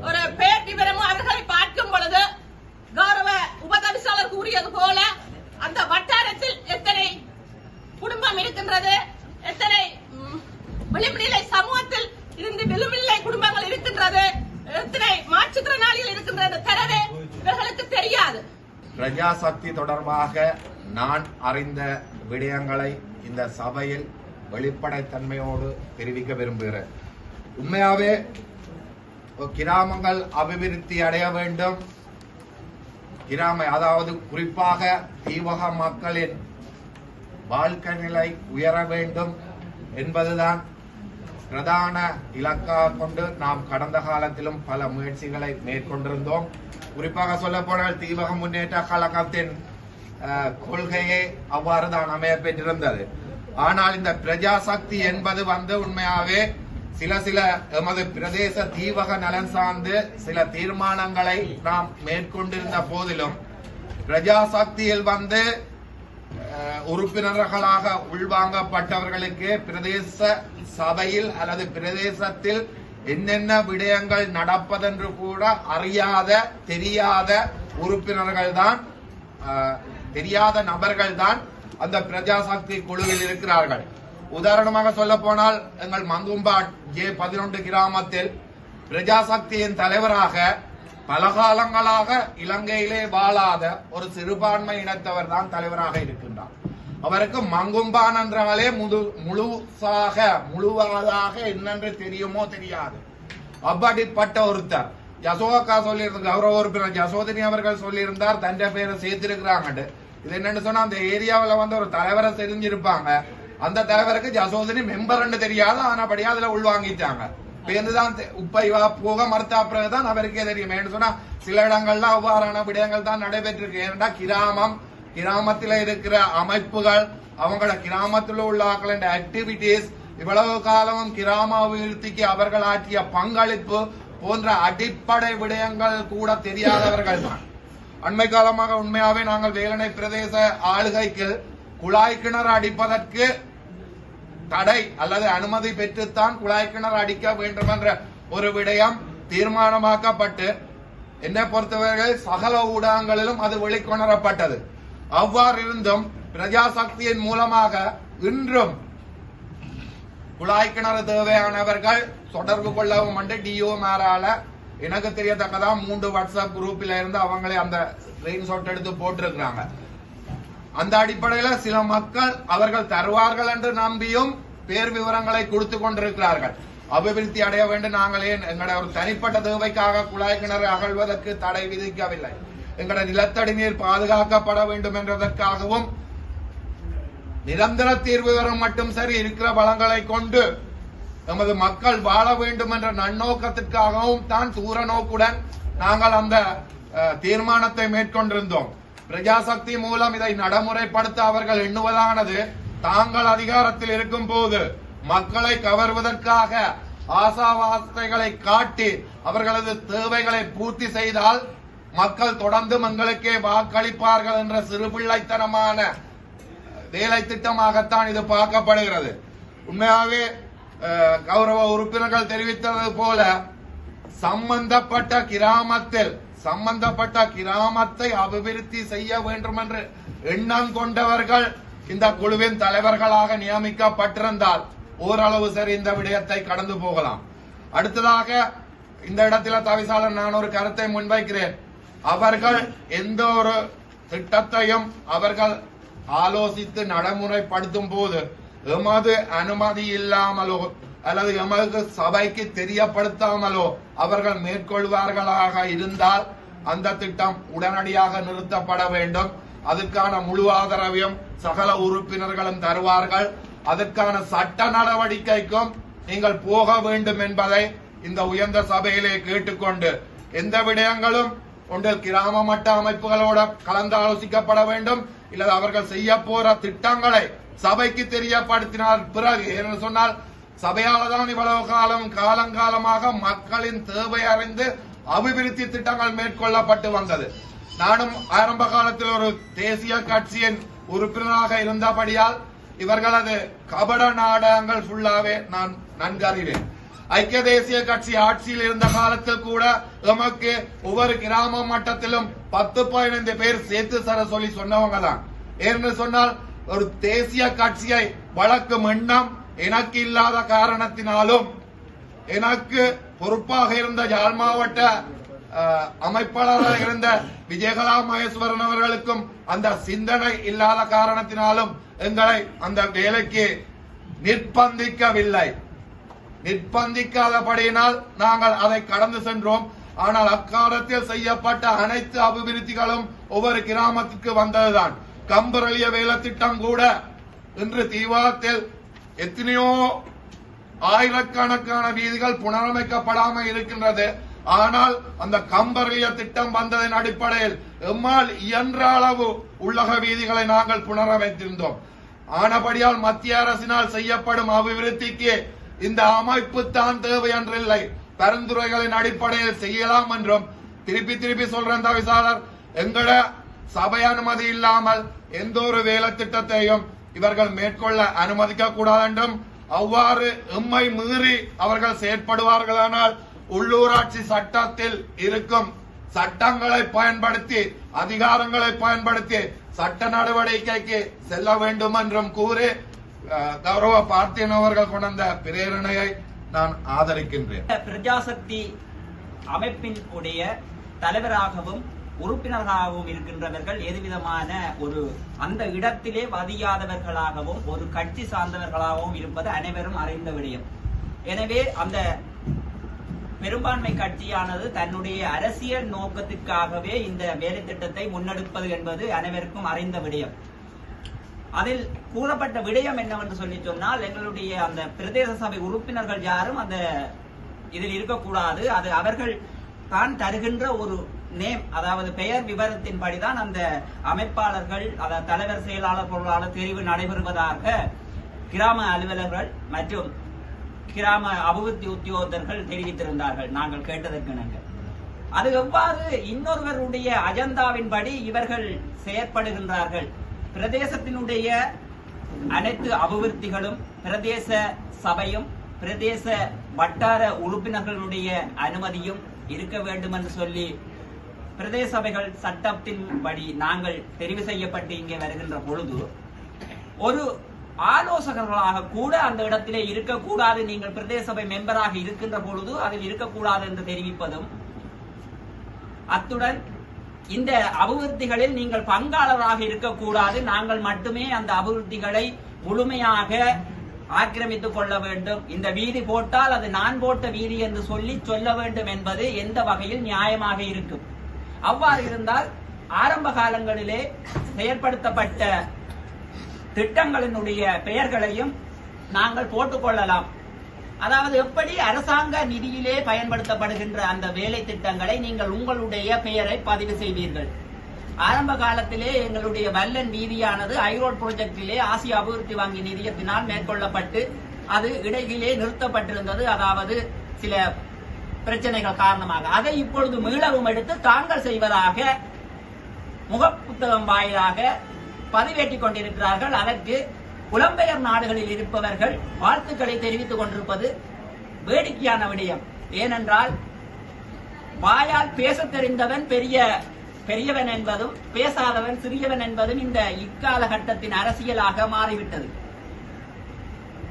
ஒரு பெயர் விவரமும் அவர்களை பார்க்கும் பொழுது கௌரவ உபதவிசாளர் கூறியது போல அந்த வட்டாரத்தில் எத்தனை குடும்பம் இருக்கின்றது, எத்தனை விளிம்புநிலை சமூகத்தில் இருந்து விளிம்புநிலை குடும்பங்கள் இருக்கின்றது, எத்தனை மாற்றுத்திறனாளிகள் இருக்கின்றது தரவே இவர்களுக்கு தெரியாது. பிரஜாசக்தி தொடர்பாக நான் அறிந்த விடயங்களை இந்த சபையில் வெளிப்படைத்தன்மையோடு தெரிவிக்க விரும்புகிறேன். உண்மையாவே கிராமங்கள் அபிவிருத்தி அடைய வேண்டும், அதாவது குறிப்பாக தீவக மக்களின் வாழ்க்கை நிலை உயர வேண்டும் என்பதுதான் பிரதான இலக்காக கொண்டு நாம் கடந்த காலத்திலும் பல முயற்சிகளை மேற்கொண்டிருந்தோம். குறிப்பாக சொல்ல போனால் தீவக முன்னேற்ற கழகத்தின் கொள்கையே அவ்வாறு தான் அமைய பெற்றிருந்தது. ஆனால் இந்த பிரஜாசக்தி என்பது உண்மையாவே சில எமது பிரதேச தீவக நலன் சார்ந்து சில தீர்மானங்களை நாம் மேற்கொண்டிருந்த போதிலும் பிரஜாசக்தியில் உறுப்பினர்களாக உள்வாங்கப்பட்டவர்களுக்கு பிரதேச சபையில் அல்லது பிரதேசத்தில் என்னென்ன விடயங்கள் நடப்பதென்று கூட அறியாத தெரியாத உறுப்பினர்கள் தான், தெரியாத நபர்கள் தான் அந்த பிரஜாசக்தி குழுவில் இருக்கிறார்கள். உதாரணமாக சொல்ல போனால் எங்கள் மங்கும்பாட் J11 கிராமத்தில் பிரஜாசக்தியின் தலைவராக பல காலங்களாக இலங்கையிலே வாழாத ஒரு சிறுபான்மை இனத்தவர் தான் தலைவராக இருக்கின்றார். அவருக்கு மங்கும்பான் என்றாலே முழுவதாக என்னென்று தெரியுமோ தெரியாது. அப்படிப்பட்ட ஒருத்தர் யசோகா சொல்லியிருந்த கௌரவ உறுப்பினர் யசோதினி அவர்கள் சொல்லியிருந்தார் தன் பேரை சேர்த்திருக்கிறாங்க. இது என்னன்னு சொன்னா அந்த ஏரியாவில் ஒரு தலைவரை தெரிஞ்சிருப்பாங்க, அந்த தலைவருக்கு ஜசோதினி மெம்பர்ன்னு தெரியாது, ஆனாபடியா அதுல உள்வாங்கிட்டாங்க. பேருந்துதான் உப்பைவா போக மறுத்தா பிறகுதான் அவருக்கே தெரியும். சொன்னா சில இடங்கள்ல அவ்வாறான விடயங்கள் தான் நடைபெற்றிருக்கு. ஏன்னா கிராமத்தில் இருக்கிற அமைப்புகள் அவங்களோட கிராமத்தில் உள்ள ஆக்டிவிட்டிஸ் இவ்வளவு காலமும் கிராம அபிவிருத்திக்கு அவர்கள் ஆற்றிய பங்களிப்பு போன்ற அடிப்படை விடயங்கள் கூட தெரியாதவர்கள் தான். அண்மை காலமாக உண்மையாவே நாங்கள் வேலனை பிரதேச ஆளுகைக்கு குழாய் கிணறு அடிப்பதற்கு தடை அல்லது அனுமதி பெற்றுத்தான் குழாய் கிணறு அடிக்க வேண்டும் என்ற ஒரு விடயம் தீர்மானமாக்கப்பட்டு என்னை பொறுத்தவரை சகல ஊடகங்களிலும் அது வெளிக்கொணரப்பட்டது. அவ்வாறு இருந்தும் பிரஜாசக்தியின் மூலமாக இன்றும் குழாய் கிணறு தேவையானவர்கள் தொடர்பு கொள்ளவும் டிஓ மேரால எனக்கு தெரியத்தக்கதான் 3 வாட்ஸ்அப் குரூப்பில் இருந்து அவங்களே அந்த ஸ்கிரீன்ஷாட் எடுத்து போட்டிருக்கிறாங்க. அந்த அடிப்படையில சில மக்கள் அவர்கள் தருவார்கள் என்று நம்பியும் பேர் விவரங்களை கொடுத்து கொண்டிருக்கிறார்கள். அபிவிருத்தி அடைய வேண்டும், நாங்களே எங்களுடைய ஒரு தனிப்பட்ட தேவைக்காக குழாய் கிணறு அகழ்வதற்கு தடை விதிக்கவில்லை, எங்களுடைய நிலத்தடி நீர் பாதுகாக்கப்பட வேண்டும் என்றதற்காகவும் நிரந்தர தீர்வு வரும் மட்டும் சரி இருக்கிற வளங்களை கொண்டு நமது மக்கள் வாழ வேண்டும் என்ற நன்னோக்கத்திற்காகவும் தான் தூர நோக்குடன் நாங்கள் அந்த தீர்மானத்தை மேற்கொண்டிருந்தோம். பிரஜாசக்தி மூலம் இதை நடைமுறைப்படுத்த அவர்கள் எண்ணுவதானது தாங்கள் அதிகாரத்தில் இருக்கும் போது மக்களை கவர்வதற்காக ஆசாவாசைகளை காட்டி அவர்களது தேவைகளை பூர்த்தி செய்தால் மக்கள் தொடர்ந்து எங்களுக்கே வாக்களிப்பார்கள் என்ற சிறுபிள்ளைத்தனமான வேலை திட்டமாகத்தான் இது பார்க்கப்படுகிறது. உண்மையாகவே கௌரவ உறுப்பினர்கள் தெரிவித்தது போல சம்பந்தப்பட்ட கிராமத்தை அபிவிருத்தி செய்ய வேண்டும் என்று எண்ணம் கொண்டவர்கள் இந்த குழுவின் தலைவர்களாக நியமிக்கப்பட்டிருந்தால் ஓரளவு சரி இந்த விடயத்தை கடந்து போகலாம். அடுத்ததாக இந்த இடத்துல தவிசாளர் நான் ஒரு கருத்தை முன்வைக்கிறேன். அவர்கள் எந்த ஒரு திட்டத்தையும் அவர்கள் ஆலோசித்து நடைமுறைப்படுத்தும் போது எமது அனுமதி இல்லாமலோ அல்லது எமது சபைக்கு தெரியப்படுத்தாமலோ அவர்கள் மேற்கொள்வார்களாக இருந்தால் அந்த திட்டம் உடனடியாக நிறுத்தப்பட வேண்டும். அதுக்கான முழு ஆதரவையும் சகல உறுப்பினர்களும் தருவார்கள். அதற்கான சட்ட நடவடிக்கைக்கும் நீங்கள் போக வேண்டும் என்பதை இந்த உயர்ந்த சபையிலே கேட்டுக்கொண்டு எந்த விடயங்களும் ஒன்றில் கிராம மட்ட அமைப்புகளோட கலந்து ஆலோசிக்கப்பட வேண்டும், இல்லது அவர்கள் செய்ய போற திட்டங்களை சபைக்கு தெரியப்படுத்தினால் பிறகு என்று சொன்னால் சபையால்தான் இவ்வளவு காலங்காலமாக மக்களின் தேவை அறிந்து அபிவிருத்தி திட்டங்கள் மேற்கொள்ளப்பட்டு வந்தது. நானும் ஆரம்ப காலத்தில் ஒரு தேசிய கட்சியின் உறுப்பினராக இருந்தபடியால் இவர்களது கபட நாடகங்கள் ஃபுல்லாவே நான் நன்கு அறிவேன். ஐக்கிய தேசிய கட்சி ஆட்சியில் இருந்த காலத்தில் கூட எமக்கு ஒவ்வொரு கிராம மட்டத்திலும் 10-15 பேர் சேர்த்து தர சொல்லி சொன்னவங்க தான். ஏன்னு சொன்னால் ஒரு தேசிய கட்சியை வளர்க்கும் எண்ணம் எனக்கு இல்லாத காரணத்தினாலும் எனக்கு பொறுப்பாக இருந்த யாழ் மாவட்ட அமைப்பாளராக இருந்த விஜயகலா மகேஸ்வரன் அவர்களுக்கும் அந்த சிந்தனை இல்லாத காரணத்தினாலும் எங்களை அந்த வேலைக்கு நிர்பந்திக்காதபடியினால் நாங்கள் அதை கடந்து சென்றோம். ஆனால் அக்காலத்தில் செய்யப்பட்ட அனைத்து அபிவிருத்திகளும் ஒவ்வொரு கிராமத்திற்கு வந்ததுதான். கம்பரளிய வேலை திட்டம் கூட இன்று தீவாரத்தில் எத்தனையோ ஆயிரக்கணக்கான வீதிகள் புனரமைக்கப்படாமல் இருக்கின்றது. ஆனால் அந்த கம்பரளிய திட்டம் வந்ததன் அடிப்படையில் எம்மால் இயன்ற அளவு உள்ளக வீதிகளை நாங்கள் புனரமைத்திருந்தோம். ஆனபடியால் மத்திய அரசினால் செய்யப்படும் அபிவிருத்திக்கு இந்த அமைப்பு தான் தேவை என்றில்லை, பரிந்துரைகளின் அடிப்படையில் செய்யலாம் என்றும் திருப்பி சொல்றேன் தவிசாளர், எங்கட சபை அனுமதி இல்லாமல் எந்த ஒரு வேலை திட்டத்தையும் இவர்கள் மேற்கொள்ள அனுமதிக்க கூடாது என்றும், அவ்வாறு எம்மை மீறி அவர்கள் செயற்படுவார்களானால் உள்ளூராட்சி சட்டத்தில் இருக்கும் சட்டங்களை பயன்படுத்தி அதிகாரங்களை பயன்படுத்தி சட்ட நடவடிக்கைக்கு செல்ல வேண்டும் என்றும் கூறி கௌரவ பார்த்தியன் அவர்கள் கொண்ட பிரேரணையை நான் ஆதரிக்கின்றேன். பிரஜாசக்தி அமைப்பின் உடைய தலைவராகவும் உறுப்பினர்களாகவும் இருக்கின்றவர்கள் எதுவிதமான ஒரு அந்த இடத்திலே வதியாதவர்களாகவும் ஒரு கட்சி சார்ந்தவர்களாகவும் இருப்பது அனைவரும் அறிந்த விடயம். எனவே அந்த பெரும்பான்மை கட்சியானது தன்னுடைய அரசியல் நோக்கத்திற்காகவே இந்த வேலை திட்டத்தை முன்னெடுப்பது என்பது அனைவருக்கும் அறிந்த விடயம். அதில் கூறப்பட்ட விடயம் என்னவென்று சொல்லி சொன்னால், எங்களுடைய அந்த பிரதேச சபை உறுப்பினர்கள் யாரும் அந்த இதில் இருக்கக்கூடாது, அது அவர்கள் தான் தருகின்ற ஒரு நேம், அதாவது பெயர் விவரத்தின்படிதான் அந்த அமைப்பாளர்கள், அதாவது தலைவர், செயலாளர், பொருளாளர் தெரிவு நடைபெறுவதாக கிராம அலுவலர்கள் மற்றும் கிராம அபிவிருத்தி உத்தியோகத்தர்கள் தெரிவித்திருந்தார்கள் நாங்கள் கேட்டதற்கு. அது எவ்வாறு இன்னொருவருடைய அஜெண்டாவின்படி இவர்கள் செயற்படுகின்றார்கள்? பிரதேசத்தினுடைய அனைத்து அபிவிருத்திகளும் பிரதேச சபையும் பிரதேச வட்டார உறுப்பினர்களுடைய அனுமதியும் இருக்க வேண்டும் என்று சொல்லி பிரதேச சபைகள் சட்டத்தின்படி நாங்கள் தெரிவு செய்யப்பட்டு இங்கே வருகின்ற பொழுது ஒரு ஆலோசகர்களாக கூட அந்த இடத்திலே இருக்கக்கூடாது, நீங்கள் பிரதேச சபை மெம்பராக இருக்கின்ற பொழுது அதில் இருக்கக்கூடாது என்று தெரிவிப்பதும், அத்துடன் இந்த அபிவிருத்திகளில் நீங்கள் பங்காளராக இருக்கக்கூடாது, நாங்கள் மட்டுமே அந்த அபிவிருத்திகளை முழுமையாக ஆக்கிரமித்துக் கொள்ள வேண்டும், இந்த வீதி போட்டால் அது நான் போட்ட வீதி என்று சொல்ல வேண்டும் என்பது எந்த வகையில் நியாயமாக இருக்கும்? அவ்வாறு இருந்தால் ஆரம்ப காலங்களிலே செயற்படுத்தப்பட்ட திட்டங்களினுடைய பெயர்களையும் நாங்கள் போட்டுக்கொள்ளலாம். அதாவது எப்படி அரசாங்க நிதியிலே பயன்படுத்தப்படுகின்ற அந்த வேலை திட்டங்களை நீங்கள் உங்களுடைய பெயரை பதிவு செய்வீர்கள். ஆரம்ப காலத்திலே எங்களுடைய வல்லன் வீதியானது ஐரோட் ப்ராஜெக்டிலே ஆசிய அபிவிருத்தி வங்கி நிதியத்தினால் மேற்கொள்ளப்பட்டு அது இடையிலே நிறுத்தப்பட்டிருந்தது, அதாவது சில பிரச்சனைகள் காரணமாக. அதை இப்பொழுது மீளவும் எடுத்து தாங்கள் செய்வதாக முகப்புத்தகம் வாயிலாக பதிவேற்றிக் கொண்டிருக்கிறார்கள். அதற்கு புலம்பெயர் நாடுகளில் இருப்பவர்கள் வாழ்த்துக்களை தெரிவித்துக் கொண்டிருப்பது வேடிக்கையான விடயம். ஏனென்றால் வாயால் பேச தெரிந்தவன் பெரியவன் என்பதும் பேசாதவன் சிறியவன் என்பதும் இந்த இக்காலகட்டத்தின் அரசியலாக மாறிவிட்டது.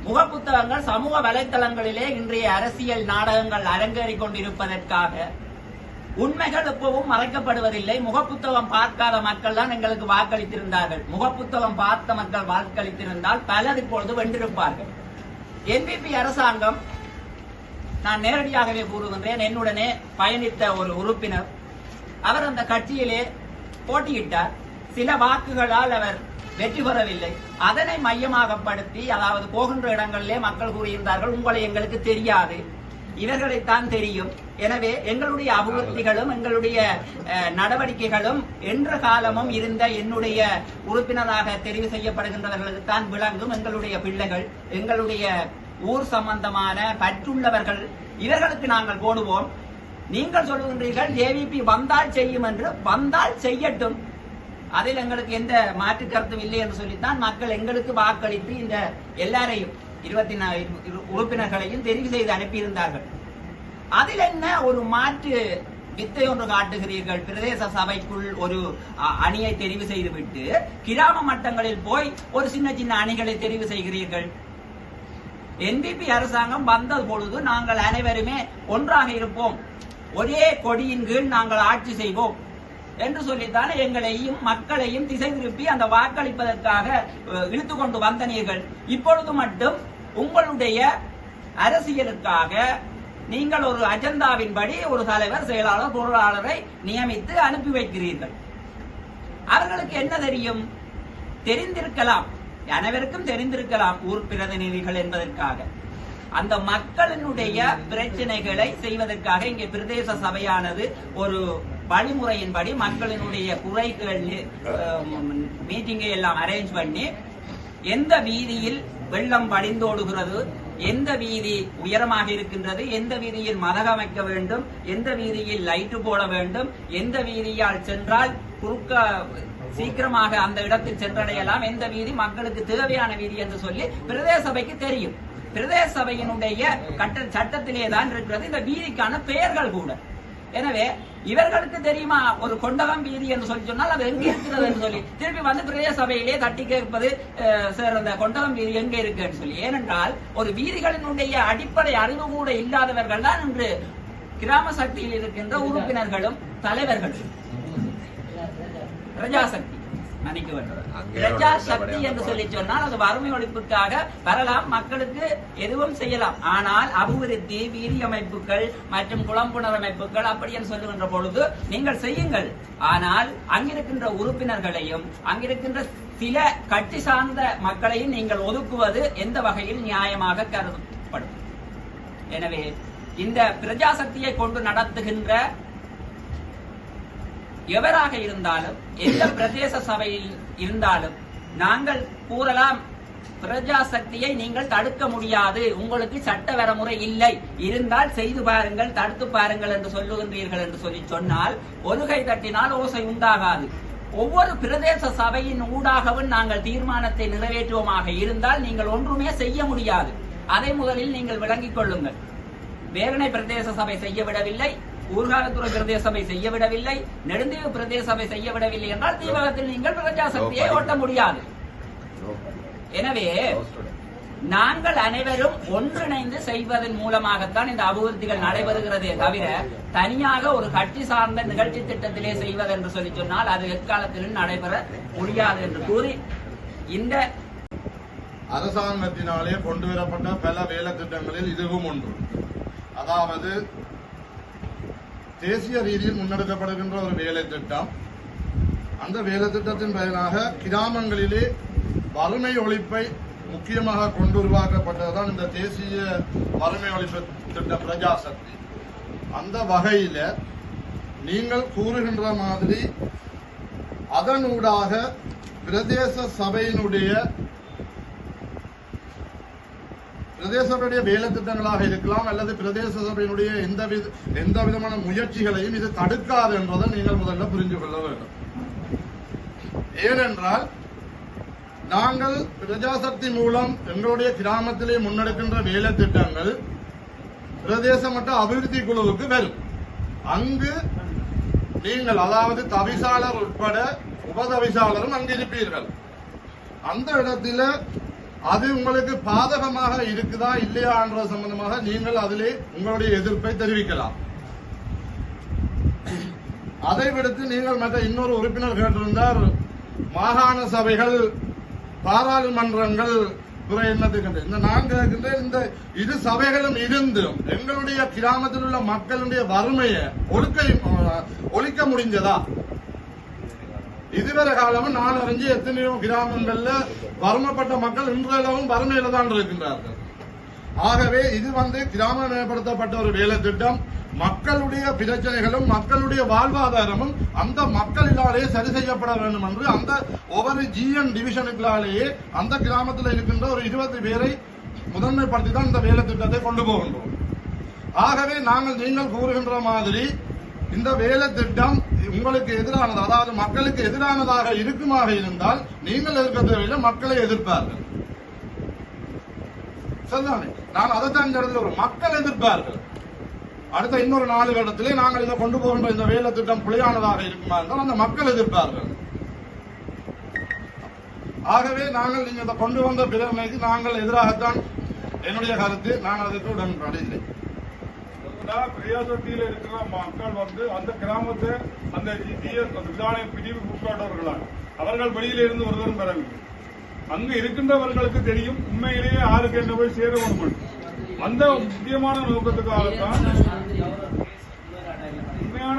முகப்புத்தகங்கள் சமூக வலைத்தளங்களிலே இன்றைய அரசியல் நாடகங்கள் அரங்கேறிக் கொண்டிருப்பதற்காக உண்மைகள் எப்பவும் மறைக்கப்படுவதில்லை. முகப்புத்தகம் பார்க்காத மக்கள் தான் எங்களுக்கு வாக்களித்திருந்தார்கள். முகப்புத்தகம் பார்த்த மக்கள் வாக்களித்திருந்தால் பலர் இப்பொழுது வென்றிருப்பார்கள். என்பிபி அரசாங்கம், நான் நேரடியாகவே கூறுகின்றேன், என்னுடனே பயணித்த ஒரு உறுப்பினர், அவர் அந்த கட்சியிலே போட்டியிட்டார். சில வாக்குகளால் அவர் வெற்றி பெறவில்லை. அதனை மையமாகப்படுத்தி, அதாவது போகின்ற இடங்களிலே மக்கள் கூறியிருந்தார்கள், உங்களை எங்களுக்கு தெரியாது, இவர்களைத்தான் தெரியும். எனவே எங்களுடைய அபிவிருத்திகளும் எங்களுடைய நடவடிக்கைகளும் என்ற காலமும் இருந்த என்னுடைய உறுப்பினராக தெரிவு செய்யப்படுகின்றவர்களுக்கு தான் விளங்கும். எங்களுடைய பிள்ளைகள், எங்களுடைய ஊர் சம்பந்தமான பற்றுள்ளவர்கள், இவர்களுக்கு நாங்கள் போடுவோம். நீங்கள் சொல்லுகின்றீர்கள் ஜேவிபி வந்தால் செய்யும் என்று. வந்தால் செய்யட்டும், அதில் எங்களுக்கு எந்த மாற்று கருத்தும் இல்லை என்று சொல்லித்தான் மக்கள் எங்களுக்கு வாக்களித்து இந்த எல்லாரையும் 24 உறுப்பினர்களையும் தெரிவு செய்து அனுப்பியிருந்தார்கள். அதில் என்ன ஒரு மாற்று வித்தை ஒன்று காட்டுகிறீர்கள்? பிரதேச சபைக்குள் ஒரு அணியை தெரிவு செய்துவிட்டு கிராம மட்டங்களில் போய் ஒரு சின்ன சின்ன அணிகளை தெரிவு செய்கிறீர்கள். என்பிபி அரசாங்கம் வந்த பொழுது நாங்கள் அனைவருமே ஒன்றாக இருப்போம், ஒரே கொடியின் கீழ் நாங்கள் ஆட்சி செய்வோம் என்று சொல்லித்தானே எங்களையும் மக்களையும் திசை திருப்பி அந்த வாக்களிப்பதற்காக இழுத்து கொண்டு வந்தனீர்கள். இப்பொழுது மட்டும் உங்களுடைய அரசியலுக்காக நீங்கள் ஒரு அஜெண்டாவின்படி ஒரு தலைவர், செயலாளர், பொருளாளரை நியமித்து அனுப்பி வைக்கிறீர்கள். அவர்களுக்கு என்ன தெரியும்? தெரிந்திருக்கலாம், அனைவருக்கும் தெரிந்திருக்கலாம் ஊர் பிரதிநிதிகள் என்பதற்காக. அந்த மக்களினுடைய பிரச்சனைகளை செய்வதற்காக இங்கே பிரதேச சபையானது ஒரு வழிமுறையின்படி மக்களினுடைய குறைகள் மீட்டிங்கை எல்லாம் அரேஞ்ச் பண்ணி, எந்த வீதியில் வெள்ளம் வடிந்தோடுகிறது, எந்த வீதி உயரமாக இருக்கின்றது, எந்த வீதியில் மதகு அமைக்க வேண்டும், எந்த வீதியில் லைட்டு போட வேண்டும், எந்த வீதியால் சென்றால் சீக்கிரமாக அந்த இடத்தில் சென்றடையலாம், எந்த வீதி மக்களுக்கு தேவையான வீதி என்று சொல்லி பிரதேச சபைக்கு தெரியும். பிரதேச சபையினுடைய சட்டத்திலே தான் இருக்கிறது இந்த வீதிக்கான பெயர்கள் கூட. எனவே இவர்களுக்கு தெரியுமா ஒரு கொண்டகம் வீதி என்று சொல்லி சொன்னால் அது எங்க இருக்கிறது என்று சொல்லி திருப்பி வந்து பிரதேச சபையிலே தட்டி கேட்பது, சார் அந்த கொண்டகம் வீதி எங்க இருக்குன்னு சொல்லி. ஏனென்றால் ஒரு வீதிகளினுடைய அடிப்படை அறிவு கூட இல்லாதவர்கள் தான் இன்று கிராம சக்தியில் இருக்கின்ற உறுப்பினர்களும் தலைவர்களும். பிரஜாசக்தி மன்னிக்க வேண்டும், பிரஜாசக்தி என்று சொல்லி சொன்னால் அது வறுமை ஒழிப்புக்காக வரலாம், மக்களுக்கு எதுவும் செய்யலாம். ஆனால் அபிவிருத்தி, வீதி அமைப்புகள் மற்றும் குளம்புணர் அமைப்புகள் அப்படி என்று சொல்லுகின்ற பொழுது நீங்கள் செய்யுங்கள். ஆனால் அங்கிருக்கின்ற உறுப்பினர்களையும் அங்கிருக்கின்ற சில கட்சி சார்ந்த மக்களையும் நீங்கள் ஒதுக்குவது எந்த வகையில் நியாயமாக கருதப்படும்? எனவே இந்த பிரஜாசக்தியை கொண்டு நடத்துகின்ற எவராக இருந்தாலும், எந்த பிரதேச சபையில் இருந்தாலும் நாங்கள் கூறலாம், பிரஜாசக்தியை நீங்கள் தடுக்க முடியாது, உங்களுக்கு சட்ட வரமுறை இல்லை, இருந்தால் செய்து பாருங்கள், தடுத்து பாருங்கள் என்று சொல்லுகின்றீர்கள் என்று சொல்லி சொன்னால் ஒரு கை தட்டினால் ஓசை உண்டாகாது. ஒவ்வொரு பிரதேச சபையின் ஊடாகவும் நாங்கள் தீர்மானத்தை நிறைவேற்றுவோமாக இருந்தால் நீங்கள் ஒன்றுமே செய்ய முடியாது. அதை முதலில் நீங்கள் விளங்கிக் கொள்ளுங்கள். வேலனை பிரதேச சபை செய்ய விடவில்லை, ஊர்காலத்துறை பிரதேச சபை செய்ய விடவில்லை, நெடுந்தீவு பிரதேச சபை செய்ய விடவில்லை என்றால் தீபகத்தில் நீங்கள் பிரஜாசக்தியை ஓட்ட முடியாது. எனவே நாங்கள் அனைவரும் ஒன்றிணைந்து செய்வதன் மூலமாகத்தான் இந்த அபிவிருத்திகள் நடைபெறுகிறதே தவிர தனியாக ஒரு கட்சி சார்ந்த நிகழ்ச்சி திட்டத்திலே செய்வது என்று சொல்லி சொன்னால் அது எக்காலத்திலும் நடைபெற முடியாது என்று கூறி, இந்த அரசாங்கத்தினாலே கொண்டு வரப்பட்ட பல வேலை திட்டங்களில் இதுவும் ஒன்று. அதாவது தேசிய ரீதியில் முன்னெடுக்கப்படுகின்ற ஒரு வேலை திட்டம். அந்த வேலை திட்டத்தின் பயனாக கிராமங்களிலே வறுமை ஒழிப்பை முக்கியமாக கொண்டு உருவாக்கப்பட்டதுதான் இந்த தேசிய வறுமை ஒழிப்பு திட்டம் பிரஜாசக்தி. அந்த வகையில நீங்கள் கூறுகின்ற மாதிரி அதனூடாக பிரதேச சபையினுடைய வேலை திட்டங்களாக இருக்கலாம், அல்லது பிரதேச சபையினுடைய எந்த விதமான முயற்சிகளையும் இது தடுக்காது என்பதை நீங்கள் முதல்ல புரிந்து கொள்ள வேண்டும். ஏனென்றால் நாங்கள் பிரஜாசக்தி மூலம் எங்களுடைய கிராமத்திலே முன்னெடுக்கின்ற வேலை திட்டங்கள் பிரதேச மட்ட அபிவிருத்தி குழுவுக்கு வரும். அங்கு நீங்கள், அதாவது தவிசாளர் உட்பட உபதவிசாளரும் அங்கு இருப்பீர்கள். அந்த இடத்துல அது உங்களுக்கு பாதகமாக இருக்குதா இல்லையா என்ற சம்பந்தமாக நீங்கள் அதிலே உங்களுடைய எதிர்ப்பை தெரிவிக்கலாம். அதை விடுத்து நீங்கள் மற்ற இன்னொரு உறுப்பினர் கேட்டிருந்தார், மாகாண சபைகள், பாராளுமன்றங்கள் துறை என்னத்துக்கு இந்த நான் கேட்கின்றேன், இந்த இரு சபைகளும் இருந்தும் எங்களுடைய கிராமத்தில் உள்ள மக்களுடைய வறுமையை ஒழிக்க முடிஞ்சதா? இதுவரை காலமும் நான் அறிஞ்சு எத்தனையோ கிராமங்கள்ல வறுமைப்பட்ட மக்கள் இன்றளவும் வறுமையில தான் இருக்கின்றார்கள். ஆகவே இது கிராமமயப்படுத்தப்பட்ட ஒரு வேலை திட்டம். மக்களுடைய பிரச்சனைகளும் மக்களுடைய வாழ்வாதாரமும் அந்த மக்களினாலே சரி செய்யப்பட வேண்டும் என்று அந்த ஒவ்வொரு GN டிவிஷனுக்களாலேயே அந்த கிராமத்தில் இருக்கின்ற ஒரு 20 பேரை முதன்மைப்படுத்தி தான் இந்த வேலை திட்டத்தை கொண்டு போகின்றோம். ஆகவே நீங்கள் கூறுகின்ற மாதிரி இந்த வேலை திட்டம் உங்களுக்கு எதிரானது, அதாவது மக்களுக்கு எதிரானதாக இருக்குமாக இருந்தால் நீங்கள் எதிர்க்க தேவையில்லை, மக்களை எதிர்ப்பார்கள். சரிதானே? நான் அதைத்தான் இந்த இடத்துல ஒரு மக்கள் எதிர்ப்பார்கள். அடுத்த இன்னொரு 4 கட்டத்திலே நாங்கள் இதை கொண்டு போகின்ற இந்த வேலை திட்டம் பிழையானதாக இருக்குமா என்றால் அந்த மக்கள் எதிர்ப்பார்கள். ஆகவே நீங்க இதை கொண்டு வந்த பிரச்சனைக்கு நாங்கள் எதிராகத்தான் என்னுடைய கருத்து. நான் அதற்கு உடன்படுகிறேன். பிரஜாசக்தியில் இருக்கிற மக்கள் அந்த கிராமத்தை அந்த பிரிவு உட்காட்டவர்களால் அவர்கள் வெளியில இருந்து ஒருவரும் பெறவில்லை. அங்கு இருக்கின்றவர்களுக்கு தெரியும் உண்மையிலேயே யாருக்கு என்ன போய் சேர வேண்டும். அந்த முக்கியமான நோக்கத்துக்காகத்தான் உண்மையான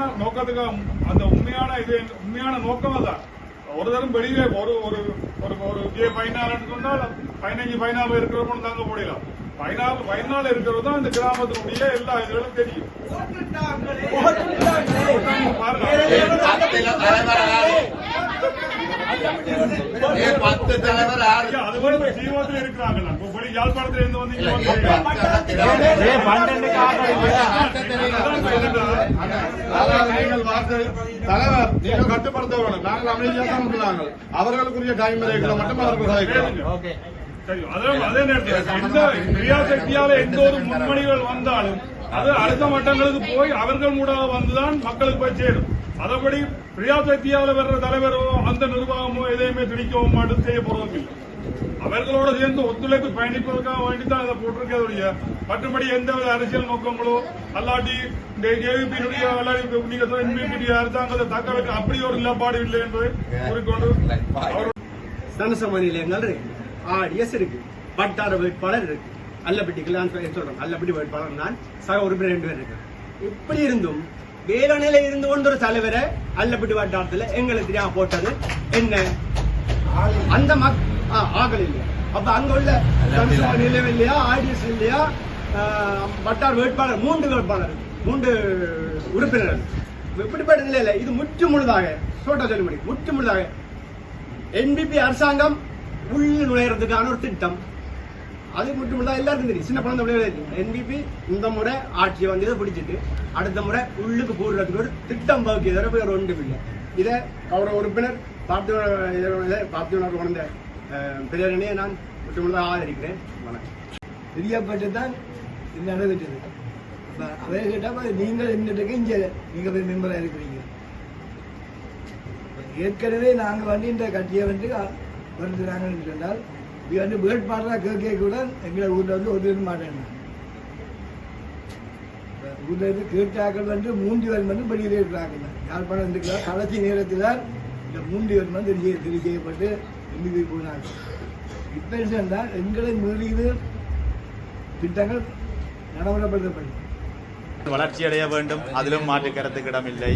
நோக்கம் தான். ஒரு தரம் வெளியிலே ஒரு ஒரு ஒரு 14 சொன்னால் 15 இருக்கிறவங்க தாங்க போடலாம். 14 இருக்கிறது தான் இந்த கிராமத்தினுடைய எல்லா இதுகளும் தெரியும். ஜீவத்தில் இருக்கிறாங்க. யாழ்ப்பாணத்தில் இருந்து வந்து தலைவர் நீங்கள் கட்டுப்படுத்த வேண்டும். நாங்கள் அமைதியாக தான் இருக்கிறார்கள். அவர்களுக்குரிய டைம் மட்டும் அவர்கள் அதே நேரத்தில் எந்த கிரியாசக்தியால எந்த ஒரு முன்மொழிகள் வந்தாலும் அது அடுத்த மட்டங்களுக்கு போய் அவர்கள் மூடாக வந்துதான் மக்களுக்கு போய் சேரும். அதபடி கிரியாசக்தியால வர்ற தலைவரோ அந்த நிர்வாகமோ எதையுமே திணிக்கவும் மாட்டு செய்ய போறதும் இல்லை. அவர்களோட சேர்ந்து ஒத்துழைப்பு பயணிப்பதற்காக வேண்டித்தான் இதை போட்டிருக்கக்கூடிய மற்றபடி எந்த அரசியல் நோக்கங்களோ அல்லாட்டி இந்த ஜேவிபியினுடைய அரசாங்கத்தை தக்க வைக்க அப்படி ஒரு நிலப்பாடு இல்லை என்பதை கூறிக்கொண்டு சமசம நிலையங்கள் இருக்கு, ஆடிஎஸ் இருக்கு, வட்டார வேட்பாளர் இருக்கு, அல்லப்பட்டிகள் சொல்றோம். அல்லப்பட்டி வேட்பாளர் நான் சக உறுப்பினர் 2 பேர் இருக்கு. இப்படி இருந்தும் வேலனையில இருந்து கொண்டு ஒரு தலைவரை அல்லப்பட்டி வட்டாரத்தில் எங்களுக்கு தெரியாம போட்டது என்ன? அந்த ஆகல் இல்லையா? அப்ப அங்க உள்ள சமசம நிலையம் இல்லையா, ஆடிஎஸ் இல்லையா, வட்டார வேட்பாளர் 3 வேட்பாளர் 3 உறுப்பினர்கள் இப்படிப்பட்ட நிலையில இது முற்று முழுதாக சொல்ல முடியும். முற்று முழுதாக NBP அரசாங்கம் உள்ள நுழையறதுக்கான ஒரு திட்டம். அது மட்டும் இல்ல எல்லாருக்கும் தெரியும். சின்ன குழந்தை NBP இந்த முறை ஆட்சியை வந்து இதை பிடிச்சிட்டு அடுத்த முறை உள்ளுக்கு போடுறதுக்கு ஒரு திட்டம் வகுக்கிறத வேற ஒன்றும் இல்லை. இதை கௌரவ உறுப்பினர் பார்த்திபனர் கொண்ட பெரியரனையை நான் மட்டும் ஆதரிக்கிறேன். வணக்கம். தெரியப்பட்டு தான் இது நடந்துட்டு அதே கேட்டால் நீங்கள் என்னட்டுக்கு இங்கே நீங்க போய் மெம்பராக இருக்கிறீங்க. ஏற்கனவே நாங்கள் வந்து இந்த கட்சியை வந்து வருகிறாங்கன்னு சொன்னால் இது வந்து வேட்பாளராக கேட்க கூட எங்களை ஊரில் வந்து ஒதுக்க மாட்டேன். ஊரில் இருந்து கேட்டாக்கள் வந்து 3 பேர் வந்து வெளியிலே இருக்கிறாங்க. யாழ்ப்பாணம் இருக்கிறார். கடைசி நேரத்தில் இந்த 3 பேர் வந்து தெரிவு செய்யப்பட்டு எண்ணிக்கை போனாங்க. இப்போ சொன்னால் எங்களை மீறியது திட்டங்கள் நடைமுறைப்படுத்தப்படும். வளர்ச்சியடைய வேண்டும், அதிலும் மாற்று கருத்துக்கு இடமில்லை.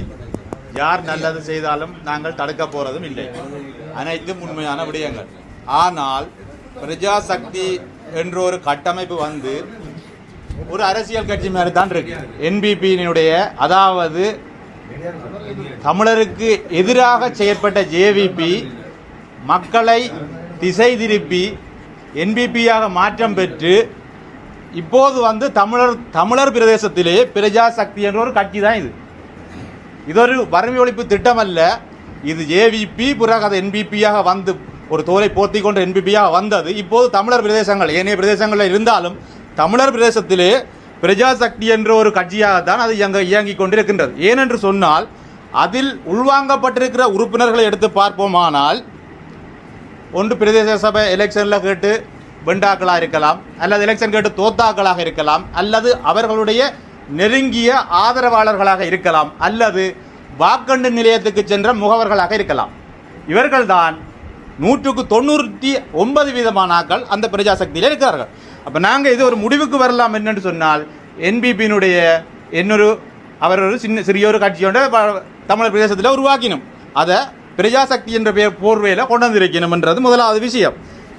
யார் நல்லது செய்தாலும் நாங்கள் தடுக்க போறதும் இல்லை. அனைத்தும் உண்மையான விடயங்கள். ஆனால் பிரஜாசக்தி என்ற ஒரு கட்டமைப்பு வந்து ஒரு அரசியல் கட்சி மாதிரி தான் இருக்கு. NBP-னுடைய அதாவது தமிழருக்கு எதிராக செயற்பட்ட JVP மக்களை திசை திருப்பி NBP-யாக மாற்றம் பெற்று இப்போது வந்து தமிழர் பிரதேசத்திலே பிரஜாசக்தி என்ற ஒரு கட்சி தான் இது. இதொரு வறுமை ஒழிப்பு திட்டம் அல்ல. இது JVP பிறகு அது NBP-யாக வந்து ஒரு தோலை போர்த்தி கொண்ட NBP-யாக வந்தது. இப்போது தமிழர் பிரதேசங்கள் ஏனைய பிரதேசங்களில் இருந்தாலும் தமிழர் பிரதேசத்திலே பிரஜாசக்தி என்ற ஒரு கட்சியாகத்தான் அது இயங்கிக் கொண்டிருக்கின்றது. ஏனென்று சொன்னால் அதில் உள்வாங்கப்பட்டிருக்கிற உறுப்பினர்களை எடுத்து பார்ப்போமானால் ஒன்று பிரதேச சபை எலெக்ஷனில் கேட்டு வெண்டாக்களாக இருக்கலாம், அல்லது எலெக்ஷன் கேட்டு தோத்தாக்களாக இருக்கலாம், அல்லது அவர்களுடைய நெருங்கிய ஆதரவாளர்களாக இருக்கலாம், அல்லது வாக்கெண்டு நிலையத்துக்கு சென்ற முகவர்களாக இருக்கலாம். இவர்கள்தான் 99% ஆட்கள் அந்த பிரஜாசக்தியில் இருக்கிறார்கள். அப்போ நாங்கள் இது ஒரு முடிவுக்கு வரலாம் என்னென்னு சொன்னால் NBP-னுடைய அவர் ஒரு சிறிய ஒரு கட்சியோட தமிழர் பிரதேசத்தில் உருவாக்கினோம். அதை பிரஜாசக்தி என்ற பெயர் போர்வையில் கொண்டு வந்திருக்கணும்ன்றது முதலாவது விஷயம்.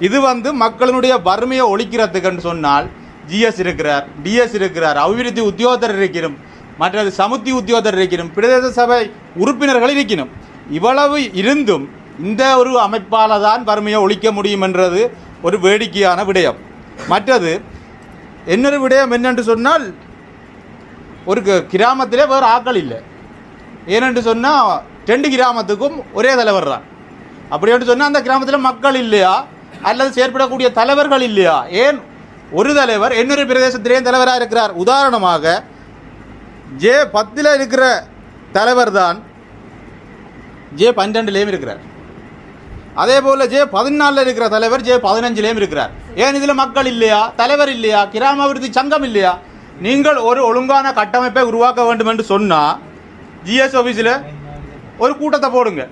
இது மக்களினுடைய வறுமையை ஒழிக்கிறதுக்குன்னு சொன்னால் ஜிஎஸ் இருக்கிறார், டிஎஸ் இருக்கிறார், அபிவிருத்தி உத்தியோகத்தர் இருக்கணும், மற்றது சமுத்தி உத்தியோகத்தர் இருக்கணும், பிரதேச சபை உறுப்பினர்கள் இருக்கணும். இவ்வளவு இருந்தும் இந்த ஒரு அமைப்பால் தான் வறுமையை ஒழிக்க முடியும் என்றது ஒரு வேடிக்கையான விடயம். மற்றது இன்னொரு விடயம் என்னென்று சொன்னால், ஒரு கிராமத்திலே வேறு ஆக்கள் இல்லை. ஏனென்று சொன்னால் 2 கிராமத்துக்கும் ஒரே தலைவர் தான். அப்படி என்று சொன்னால் அந்த கிராமத்தில் மக்கள் இல்லையா அல்லது செயற்படக்கூடிய தலைவர்கள் இல்லையா? ஏன் ஒரு தலைவர் இன்னொரு பிரதேசத்திலேயும் தலைவராக இருக்கிறார். உதாரணமாக J10 இருக்கிற தலைவர் தான் J12 இருக்கிறார். அதே போல் J14 இருக்கிற தலைவர் J15 இருக்கிறார். ஏன் இதில் மக்கள் இல்லையா, தலைவர் இல்லையா, கிராம அபிவிருத்தி சங்கம் இல்லையா? நீங்கள் ஒரு ஒழுங்கான கட்டமைப்பை உருவாக்க வேண்டும் என்று சொன்னால் ஜிஎஸ் ஆஃபீஸில் ஒரு கூட்டத்தை போடுங்க,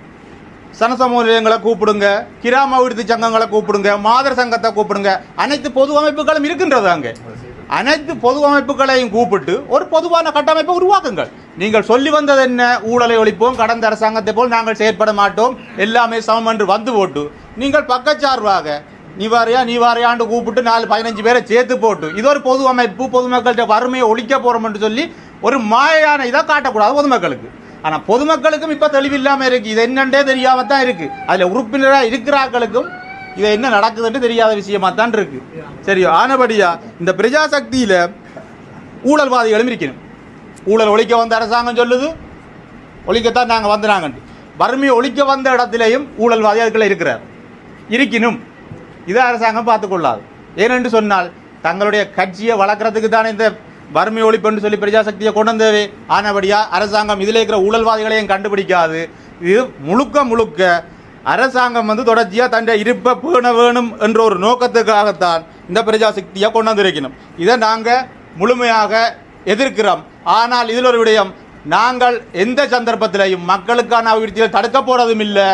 சனசமூக நிலையங்களை கூப்பிடுங்க, கிராம அபிவிருத்தி சங்கங்களை கூப்பிடுங்க, மாதர் சங்கத்தை கூப்பிடுங்க. அனைத்து பொது அமைப்புகளும் இருக்கின்றது. அங்கே அனைத்து பொது அமைப்புகளையும் கூப்பிட்டு ஒரு பொதுவான கட்டமைப்பை உருவாக்குங்கள். நீங்கள் சொல்லி வந்தது என்ன? ஊழலை ஒழிப்போம், கடந்த அரசாங்கத்தை போல் நாங்கள் செயற்பட மாட்டோம், எல்லாமே சமம் என்று வந்து போட்டு நீங்கள் பக்கச்சார்பாக நீ வாரியாண்டு கூப்பிட்டு 4-15 பேரை சேர்த்து போட்டு இது ஒரு பொது அமைப்பு, பொதுமக்கள்கிட்ட வறுமையை ஒழிக்க போகிறோம் என்று சொல்லி ஒரு மாயான இதாக காட்டக்கூடாது பொதுமக்களுக்கு. ஆனால் பொதுமக்களுக்கும் இப்போ தெளிவில்லாமல் இருக்குது. இது என்னன்றே தெரியாமல் தான் இருக்குது. அதில் உறுப்பினராக இருக்கிறார்களுக்கும் இது என்ன நடக்குதுன்னு தெரியாத விஷயமாக தான் இருக்குது. சரி, ஆனபடியா இந்த பிரஜாசக்தியில் ஊழல்வாதிகளும் இருக்கணும். ஊழல் ஒழிக்க வந்த அரசாங்கம் சொல்லுது ஒழிக்கத்தான் நாங்கள் வந்தாங்கன்ட்டு. வறுமையை ஒழிக்க வந்த இடத்திலேயும் ஊழல்வாதி அதுக்குள்ளே இருக்கிறார், இருக்கணும். இதை அரசாங்கம் பார்த்துக்கொள்ளாது. ஏனென்று சொன்னால் தங்களுடைய கட்சியை வளர்க்குறதுக்கு தானே இந்த வறுமை ஒழிப்புன்னு சொல்லி பிரஜாசக்தியை கொண்டு வந்தவே. ஆனபடியா அரசாங்கம் இதில் இருக்கிற ஊழல்வாதிகளையும் கண்டுபிடிக்காது. இது முழுக்க அரசாங்கம் தொடர்ச்சியாக தன் இருப்பை பேண வேணும் என்ற ஒரு நோக்கத்துக்காகத்தான் இந்த பிரஜாசக்தியை கொண்டு வந்திருக்கணும். இதை நாங்கள் முழுமையாக எதிர்க்கிறோம். ஆனால் இதில் ஒரு விடயம், நாங்கள் எந்த சந்தர்ப்பத்திலையும் மக்களுக்கான அபிவிருத்தியில் தடுக்க போறதும் இல்லை.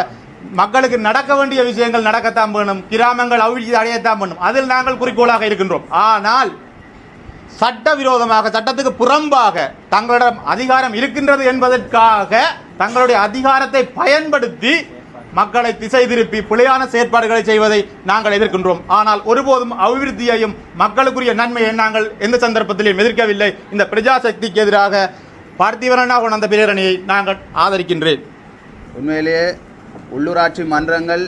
மக்களுக்கு நடக்க வேண்டிய விஷயங்கள் நடக்கத்தான் வேணும், கிராமங்கள் அபிவிருத்தி அடையத்தான் வேணும், அதில் நாங்கள் குறிக்கோளாக இருக்கின்றோம். ஆனால் சட்டவிரோதமாக, சட்டத்துக்கு புறம்பாக தங்களிடம் அதிகாரம் இருக்கின்றது என்பதற்காக தங்களுடைய அதிகாரத்தை பயன்படுத்தி மக்களை திசை திருப்பி பிழையான செயற்பாடுகளை செய்வதை நாங்கள் எதிர்க்கின்றோம். ஆனால் ஒருபோதும் அபிவிருத்தியையும் மக்களுக்குரிய நன்மையை நாங்கள் எந்த சந்தர்ப்பத்திலையும் எதிர்க்கவில்லை. இந்த பிரஜாசக்திக்கு எதிராக பார்த்திபனா கொண்ட அந்த பிரேரணியை நாங்கள் ஆதரிக்கின்றேன். உண்மையிலேயே உள்ளூராட்சி மன்றங்கள்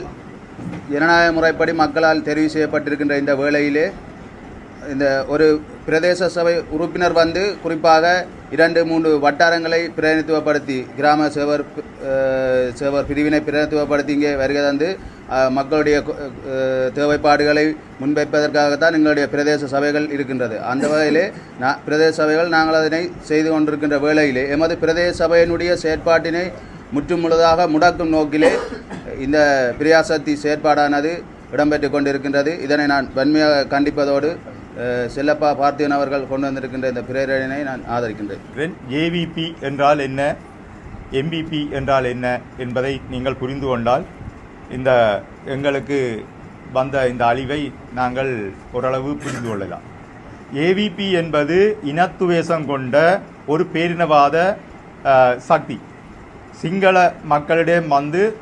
ஜனநாயக முறைப்படி மக்களால் தெரிவு செய்யப்பட்டிருக்கின்ற இந்த வேளையிலே இந்த ஒரு பிரதேச சபை உறுப்பினர் குறிப்பாக 2-3 வட்டாரங்களை பிரதிநிதித்துவப்படுத்தி கிராம சேவர் பிரிவினை பிரதிநிதித்துவப்படுத்தி இங்கே வருகை தந்து மக்களுடைய தேவைப்பாடுகளை முன்வைப்பதற்காகத்தான் எங்களுடைய பிரதேச சபைகள் இருக்கின்றது. அந்த வகையிலே பிரதேச சபைகள் நாங்கள் அதனை செய்து கொண்டிருக்கின்ற வேளையிலே எமது பிரதேச சபையினுடைய செயற்பாட்டினை முற்றுமுழுதாக முடக்கும் நோக்கிலே இந்த பிரஜாசக்தி செயற்பாடானது இடம்பெற்று கொண்டிருக்கின்றது. இதனை நான் வன்மையாக கண்டிப்பதோடு செல்லப்பா பார்த்திபன் அவர்கள் கொண்டு வந்திருக்கின்ற இந்த பிரேரணையை நான் ஆதரிக்கின்றேன். ஏவிபி என்றால் என்ன, எம்பிபி என்றால் என்ன என்பதை நீங்கள் புரிந்து கொண்டால் இந்த எங்களுக்கு வந்த இந்த அழிவை நாங்கள் ஓரளவு புரிந்து கொள்ளலாம். ஏவிபி என்பது இனத்துவேசம் கொண்ட ஒரு பேரினவாத சக்தி. சிங்கள மக்களிடம்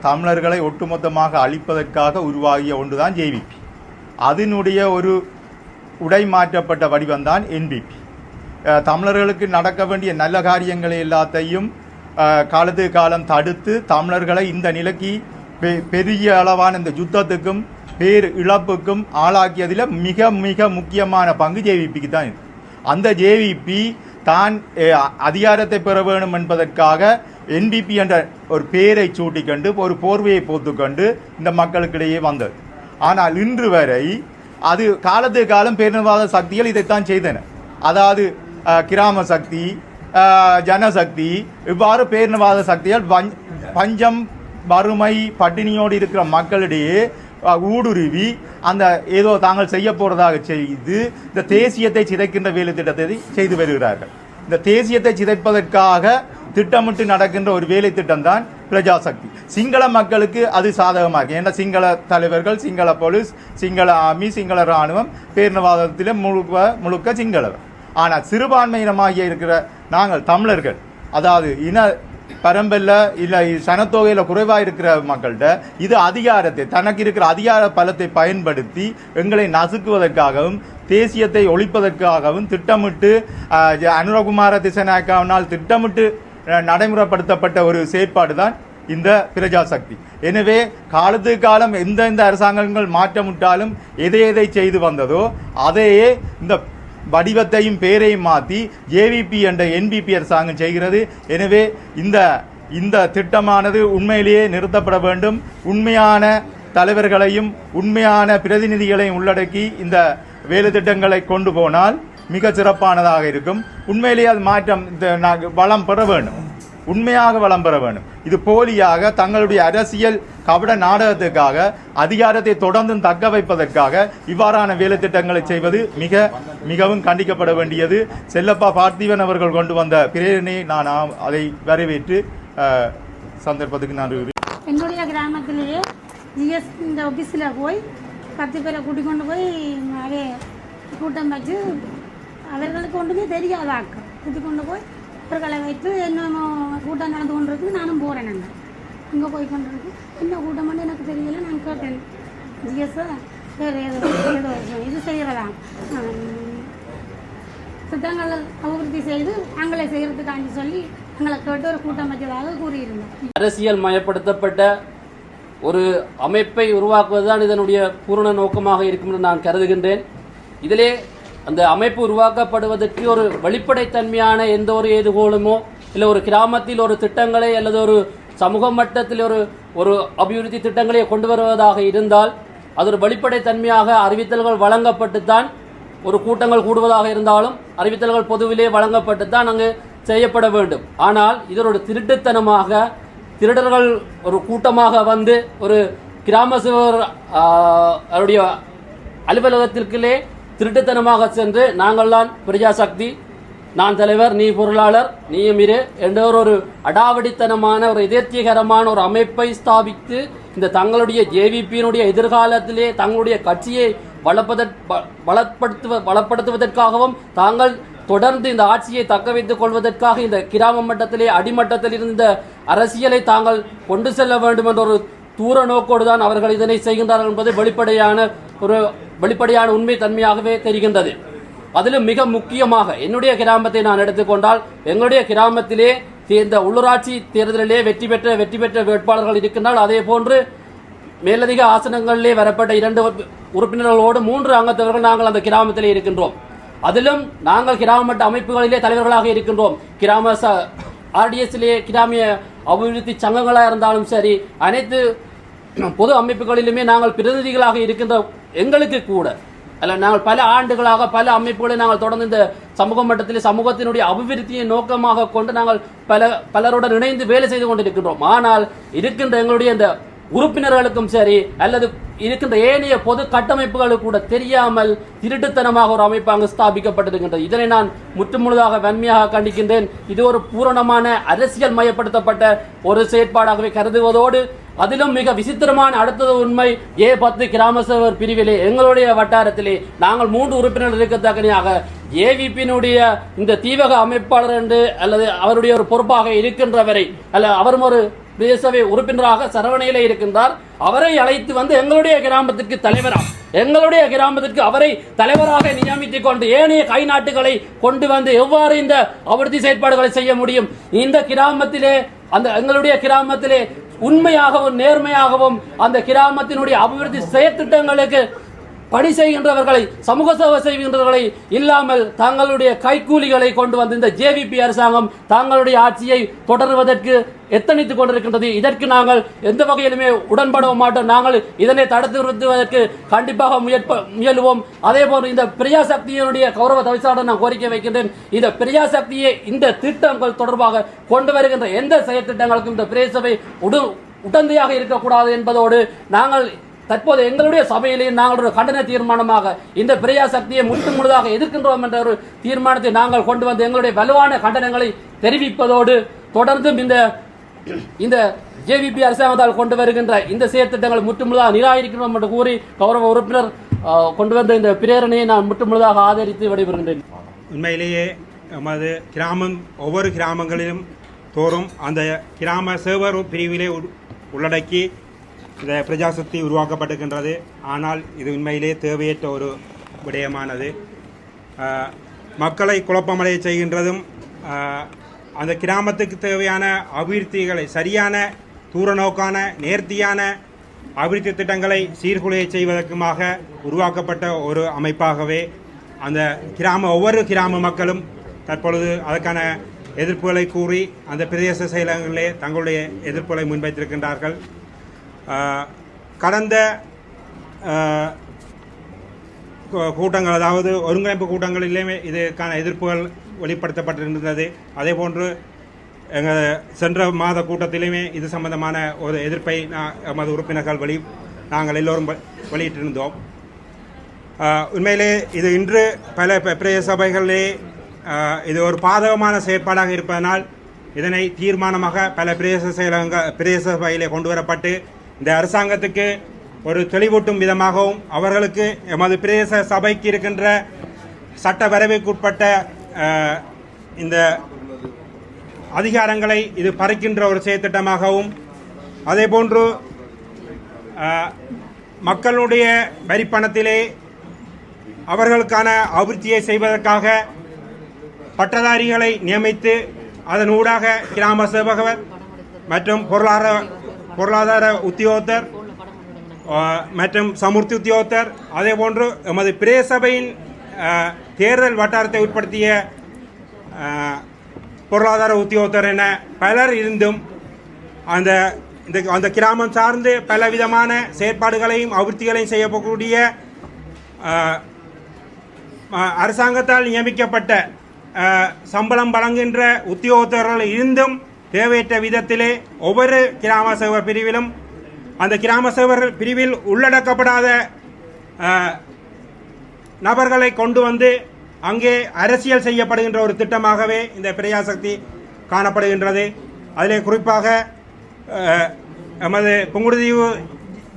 தமிழர்களை ஒட்டுமொத்தமாக அழிப்பதற்காக உருவாகிய ஒன்றுதான் ஜேவிபி. அதனுடைய ஒரு உடைமாற்றப்பட்ட வடிவம்தான் என்பிபி. தமிழர்களுக்கு நடக்க வேண்டிய நல்ல காரியங்களை எல்லாத்தையும் காலத்துக்கு காலம் தடுத்து தமிழர்களை இந்த நிலைக்கு பெரிய அளவான இந்த யுத்தத்துக்கும் பேர் இழப்புக்கும் ஆளாக்கியதில் மிக மிக முக்கியமான பங்கு ஜேவிபிக்கு தான் இருக்கு. அந்த ஜேவிபி தான் அதிகாரத்தை பெற வேண்டும் என்பதற்காக என்பிபி என்ற ஒரு பெயரை சூட்டிக்கொண்டு ஒரு போர்வையை போத்துக்கொண்டு இந்த மக்களுக்கிடையே வந்தது. ஆனால் இன்று வரை அது காலத்துக்கு காலம் பேரினவாத சக்திகள் இதைத்தான் செய்தன. அதாவது கிராம சக்தி, ஜனசக்தி, இவ்வாறு பேரினவாத சக்திகள் பஞ்சம், வறுமை, பட்டினியோடு இருக்கிற மக்களிடையே ஊடுருவி அந்த ஏதோ தாங்கள் செய்ய போறதாக செய்து இந்த தேசியத்தை சிதைக்கின்ற வேலை திட்டத்தை செய்து வருகிறார்கள். இந்த தேசியத்தை சிதைப்பதற்காக திட்டமிட்டு நடக்கின்ற ஒரு வேலை திட்டம் தான் பிரஜாசக்தி. சிங்கள மக்களுக்கு அது சாதகமாக இருக்கு. ஏன்னா சிங்கள தலைவர்கள், சிங்கள போலீஸ், சிங்கள ஆர்மி, சிங்கள இராணுவம் பேரினவாதத்தில் முழுக்க சிங்களவர். ஆனால் சிறுபான்மையினமாகிய இருக்கிற நாங்கள் தமிழர்கள், அதாவது இன பரம்பல்ல இல்லை சனத்தொகையில் குறைவாக இருக்கிற மக்கள்கிட்ட இது அதிகாரத்தை தனக்கு இருக்கிற அதிகார பலத்தை பயன்படுத்தி எங்களை நசுக்குவதற்காகவும் தேசியத்தை ஒழிப்பதற்காகவும் திட்டமிட்டு அனுரகுமார திசநாயக்காவினால் திட்டமிட்டு நடைமுறைப்படுத்தப்பட்ட ஒரு செயற்பாடு தான் இந்த பிரஜாசக்தி. எனவே காலத்துக்கு காலம் எந்தெந்த அரசாங்கங்கள் மாற்றமிட்டாலும் எதை செய்து வந்ததோ அதையே இந்த வடிவத்தையும் பேரையும் மாற்றி ஜேவிபி என்ற என்பிபி அரசாங்கம் செய்கிறது. எனவே இந்த திட்டமானது உண்மையிலேயே நிறுத்தப்பட வேண்டும். உண்மையான தலைவர்களையும் உண்மையான பிரதிநிதிகளையும் உள்ளடக்கி இந்த வேலை திட்டங்களை கொண்டு போனால் மிக சிறப்பானதாக இருக்கும். உண்மையிலேயே அது மாற்றம் வளம் பெற வேண்டும், உண்மையாக வளம் பெற வேண்டும். இது போலியாக தங்களுடைய அரசியல் கபட நாடகத்துக்காக அதிகாரத்தை தொடர்ந்து தக்க வைப்பதற்காக இவ்வாறான வேலை திட்டங்களை செய்வது மிகவும் கண்டிக்கப்பட வேண்டியது. செல்லப்பா பார்த்திபன் அவர்கள் கொண்டு வந்த பிரேரணை நான் அதை வரவேற்று சந்தர்ப்பத்துக்கு நான் என்னுடைய கிராமத்திலேயே ஜிஎஸ் இந்த ஆஃபீஸில் போய் 10 பேரை கூட்டிக் கொண்டு போய் அதே கூட்டம் வச்சு அவர்களுக்கு ஒன்றுமே தெரியாதாக்க கூட்டிக் கொண்டு போய் அவர்களை வைத்து என்ன கூட்டம் நடந்து கொண்டிருக்கு. நானும் போகிறேன். நாங்கள் இங்கே போய் கொண்டிருக்கு என்ன கூட்டம் பண்ணி எனக்கு தெரியல. நான் கேட்டேன் ஜிஎஸ்ஸை வேறு ஏதோ இது செய்கிறதா திட்டங்கள் அபிவிருத்தி செய்து நாங்களே செய்கிறதுக்காண்டி சொல்லி எங்களை கேட்டு ஒரு கூட்டம் வச்சதாக கூறியிருந்தோம். அரசியல் மயப்படுத்தப்பட்ட ஒரு அமைப்பை உருவாக்குவதுதான் இதனுடைய பூரண நோக்கமாக இருக்கும் என்று நான் கருதுகின்றேன். இதிலே அந்த அமைப்பு உருவாக்கப்படுவதற்கு ஒரு வெளிப்படைத்தன்மையான எந்த ஒரு ஏதுகோளுமோ இல்லை ஒரு கிராமத்தில் ஒரு திட்டங்களை அல்லது ஒரு சமூக மட்டத்தில் ஒரு அபிவிருத்தி திட்டங்களை கொண்டு வருவதாக இருந்தால் அது ஒரு வெளிப்படைத்தன்மையாக அறிவித்தல்கள் வழங்கப்பட்டுத்தான் ஒரு கூட்டங்கள் கூடுவதாக இருந்தாலும் அறிவித்தல்கள் பொதுவிலே வழங்கப்பட்டுத்தான் அங்கு செய்யப்பட வேண்டும். ஆனால் இது ஒரு திருட்டுத்தனமாக திருடர்கள் ஒரு கூட்டமாக வந்து ஒரு கிராம சிவர் அவருடைய அலுவலகத்திற்குள்ளே திருட்டுத்தனமாக சென்று நாங்கள் தான் பிரஜாசக்தி, நான் தலைவர், நீ பொருளாளர், நீயும் இரு என்ற ஒரு அடாவடித்தனமான ஒரு எதிர்ச்சிகரமான ஒரு அமைப்பை ஸ்தாபித்து இந்த தங்களுடைய ஜேவிபியினுடைய எதிர்காலத்திலே தங்களுடைய கட்சியை வளப்படுத்துவதற்காகவும் தாங்கள் தொடர்ந்து இந்த ஆட்சியை தக்க வைத்துக் கொள்வதற்காக இந்த கிராம மட்டத்திலே அடிமட்டத்தில் இருந்த அரசியலை தாங்கள் கொண்டு செல்ல வேண்டும் என்ற ஒரு தூர நோக்கோடு தான் அவர்கள் இதனை செய்கின்றார்கள் என்பது வெளிப்படையான உண்மை தன்மையாகவே தெரிகின்றது. அதிலும் மிக முக்கியமாக என்னுடைய கிராமத்தை நான் எடுத்துக்கொண்டால் எங்களுடைய கிராமத்திலே இந்த உள்ளூராட்சி தேர்தலிலே வெற்றி பெற்ற வேட்பாளர்கள் இருக்கின்றால் அதே போன்று மேலதிக ஆசனங்களிலே வரப்பட்ட 2 உறுப்பினர்களோடு 3 அங்கத்தவர்கள் நாங்கள் அந்த கிராமத்திலே இருக்கின்றோம். அதிலும் நாங்கள் கிராம மட்ட அமைப்புகளிலே தலைவர்களாக இருக்கின்றோம். கிராம ஆர்டிஎஸ்லே கிராமிய அபிவிருத்தி சங்கங்களாக இருந்தாலும் சரி அனைத்து பொது அமைப்புகளிலுமே நாங்கள் பிரதிநிதிகளாக இருக்கின்ற எங்களுக்கு கூட அல்ல நாங்கள் பல ஆண்டுகளாக பல அமைப்புகளை நாங்கள் தொடர்ந்து இந்த சமூக மட்டத்தில் சமூகத்தினுடைய அபிவிருத்தியை நோக்கமாக கொண்டு நாங்கள் பலருடன் இணைந்து வேலை செய்து கொண்டிருக்கின்றோம். ஆனால் இருக்கின்ற எங்களுடைய இந்த உறுப்பினர்களுக்கும் சரி அல்லது இருக்கின்ற ஏனைய பொது கட்டமைப்புகளுக்கு கூட தெரியாமல் திருட்டுத்தனமாக ஒரு அமைப்பு அங்கு ஸ்தாபிக்கப்பட்டிருக்கின்றது. இதனை நான் முற்றுமுழுதாக வன்மையாக கண்டிக்கின்றேன். இது ஒரு பூரணமான அரசியல் மயப்படுத்தப்பட்ட ஒரு செயற்பாடாகவே கருதுவதோடு அதிலும் மிக விசித்திரமான அடுத்தது உண்மை A10 கிராம சேவர் பிரிவிலே எங்களுடைய வட்டாரத்திலே நாங்கள் 3 உறுப்பினர்கள் இருக்கத்தக்கனையாக ஏவிபியினுடைய இந்த தீவக அமைப்பாளர் என்று அல்லது அவருடைய ஒரு பொறுப்பாக இருக்கின்றவரை அல்ல அவரும் ஒரு பிரதேசபை உறுப்பினராக சரவணையிலே இருக்கின்றார். அவரை அழைத்து வந்து எங்களுடைய கிராமத்திற்கு அவரை தலைவராக நியமித்துக் கொண்டு ஏனைய கை நாட்டுகளை கொண்டு வந்து எவ்வாறு இந்த அபிவிருத்தி செயற்பாடுகளை செய்ய முடியும்? இந்த கிராமத்திலே எங்களுடைய கிராமத்திலே உண்மையாகவும் நேர்மையாகவும் அந்த கிராமத்தினுடைய அபிவிருத்தி செயற்திட்டங்களுக்கு பணி செய்கின்றவர்களை சமூக சேவை செய்கின்றவர்களை இல்லாமல் தங்களுடைய கைக்கூலிகளை கொண்டு வந்து இந்த ஜேவிபி அரசாங்கம் தங்களுடைய ஆட்சியை தொடர்வதற்கு எத்தனித்துக் கொண்டிருக்கின்றது. இதற்கு நாங்கள் எந்த வகையிலுமே உடன்பட மாட்டோம். நாங்கள் இதனை தடுத்து நிறுத்துவதற்கு கண்டிப்பாக முயல்வோம். அதே போன்று இந்த பிரஜாசக்தியினுடைய கௌரவ தவிசாளர் நான் கோரிக்கை வைக்கின்றேன். இந்த பிரஜாசக்தியை இந்த திட்டங்கள் தொடர்பாக கொண்டு வருகின்ற எந்த செயற்திட்டங்களுக்கும் இந்த பிரதேசபை உடந்தையாக இருக்கக்கூடாது என்பதோடு நாங்கள் தற்போது எங்களுடைய சபையிலே நாங்கள் ஒரு கண்டன தீர்மானமாக இந்த பிரஜாசக்தியை முழுதாக எதிர்க்கின்றோம் என்ற ஒரு தீர்மானத்தை நாங்கள் கொண்டு வந்து எங்களுடைய வலுவான கண்டனங்களை தெரிவிப்பதோடு தொடர்ந்தும் இந்த ஜேவிபி அரசாங்கத்தால் கொண்டு வருகின்ற இந்த செயற்திட்டங்கள் முற்றுமுழுதாக நிராகரிக்கிறோம் என்று கூறி கௌரவ உறுப்பினர் கொண்டு வந்த இந்த பிரேரணையை நான் முற்றுமுழுதாக ஆதரித்து விடைபெறுகின்றேன். உண்மையிலேயே நமது ஒவ்வொரு கிராமங்களிலும் தோறும் அந்த கிராம சேவர் பிரிவிலே உள்ளடக்கி இந்த பிரஜாசக்தி உருவாக்கப்பட்டிருக்கின்றது. ஆனால் இது உண்மையிலே தேவையற்ற ஒரு விடயமானது. மக்களை குழப்பமடைய செய்கின்றதும் அந்த கிராமத்துக்கு தேவையான அபிவிருத்திகளை சரியான தூரநோக்கான நேர்த்தியான அபிவிருத்தி திட்டங்களை சீர்குலைய செய்வதற்குமாக உருவாக்கப்பட்ட ஒரு அமைப்பாகவே அந்த ஒவ்வொரு கிராம மக்களும் தற்பொழுது அதற்கான எதிர்ப்புகளை கூறி அந்த பிரதேச செயலகங்களிலே தங்களுடைய எதிர்ப்புகளை முன்வைத்திருக்கின்றார்கள். கடந்த கூட்டங்கள், அதாவது ஒருங்கிணைப்பு கூட்டங்களிலே இதற்கான எதிர்ப்புகள் வெளிப்படுத்தப்பட்டிருந்தது. அதே போன்று எங்கள் சென்ற மாத கூட்டத்திலுமே இது சம்பந்தமான ஒரு எதிர்ப்பை எமது உறுப்பினர்கள் நாங்கள் எல்லோரும் வெளியிட்டிருந்தோம். உண்மையிலே இது இன்று பல பிரதேச சபைகளிலே இது ஒரு பாதகமான செயற்பாடாக இருப்பதனால் இதனை தீர்மானமாக பல பிரதேச சபையிலே கொண்டு வரப்பட்டு இந்த அரசாங்கத்துக்கு ஒரு தெளிவூட்டும் விதமாகவும் அவர்களுக்கு எமது பிரதேச சபைக்கு இருக்கின்ற சட்ட வரைவுக்குட்பட்ட இந்த அதிகாரங்களை இது பறிக்கின்ற ஒரு செயற்திட்டமாகவும், அதே போன்று மக்களுடைய வரிப்பணத்திலே அவர்களுக்கான அபிவிருத்தியை செய்வதற்காக பட்டதாரிகளை நியமித்து அதன் ஊடாக கிராம சேவகர் மற்றும் பொருளாதார உத்தியோகத்தர் மற்றும் சமுர்த்தி உத்தியோகத்தர், அதே போன்று எமது பிரதேசபையின் தேர்தல் வட்டாரத்தை உட்படுத்திய பொருளாதார உத்தியோகத்தர் என பலர் இருந்தும் அந்த கிராமம் சார்ந்து பலவிதமான செயற்பாடுகளையும் அபிவிருத்திகளையும் செய்யக்கூடிய அரசாங்கத்தால் நியமிக்கப்பட்ட சம்பளம் வழங்குகின்ற உத்தியோகத்தர்கள் இருந்தும் தேவையற்ற விதத்திலே ஒவ்வொரு கிராம சேவர் பிரிவிலும் அந்த கிராம சேவர் பிரிவில் உள்ளடக்கப்படாத நபர்களை கொண்டு வந்து அங்கே அரசியல் செய்யப்படுகின்ற ஒரு திட்டமாகவே இந்த பிரஜாசக்தி காணப்படுகின்றது. அதிலே குறிப்பாக எமது புங்குடுதீவு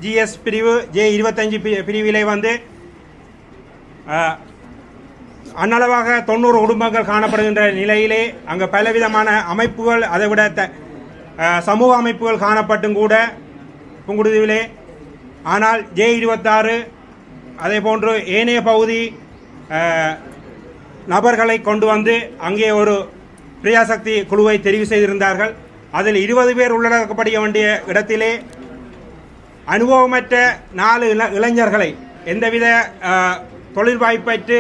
GS பிரிவு J25 பிரிவிலே வந்து அன்னளவாக 90 குடும்பங்கள் காணப்படுகின்ற நிலையிலே அங்கே பலவிதமான அமைப்புகள், அதைவிட சமூக அமைப்புகள் காணப்பட்டும் கூட புங்குடுதீவிலே, ஆனால் J26 அதே போன்று ஏனைய பகுதி நபர்களை கொண்டு வந்து அங்கே ஒரு பிரஜாசக்தி குழுவை தெரிவு செய்திருந்தார்கள். அதில் 20 பேர் உள்ளடக்கப்பட வேண்டிய இடத்திலே அனுபவமற்ற 4 இளைஞர்களை, எந்தவித தொழில் வாய்ப்பற்று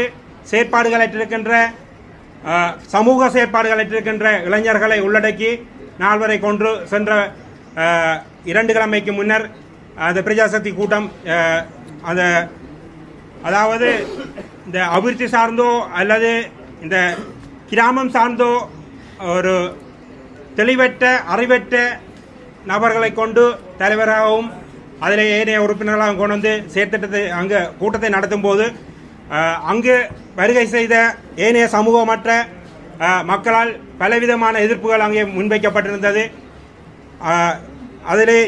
செயற்பாடுகளற்றிருக்கின்ற சமூக செயற்பாடுகளற்றிருக்கின்ற இளைஞர்களை உள்ளடக்கி 4 பேரை கொண்டு சென்ற 2 கிழமைக்கு முன்னர் அந்த பிரஜாசக்தி கூட்டம் அதாவது இந்த அபிவிருத்தி சார்ந்தோ அல்லது இந்த கிராமம் சார்ந்தோ ஒரு தெளிவற்ற அறிவற்ற நபர்களை கொண்டு தலைவராகவும் அதில் ஏனைய உறுப்பினர்களாகவும் கொண்டு வந்து செயற்திட்டத்தை அங்கு கூட்டத்தை நடத்தும் போது அங்கு வருகை செய்த ஏனைய சமூகமற்ற மக்களால் பலவிதமான எதிர்ப்புகள் அங்கே முன்வைக்கப்பட்டிருந்தது. அதிலே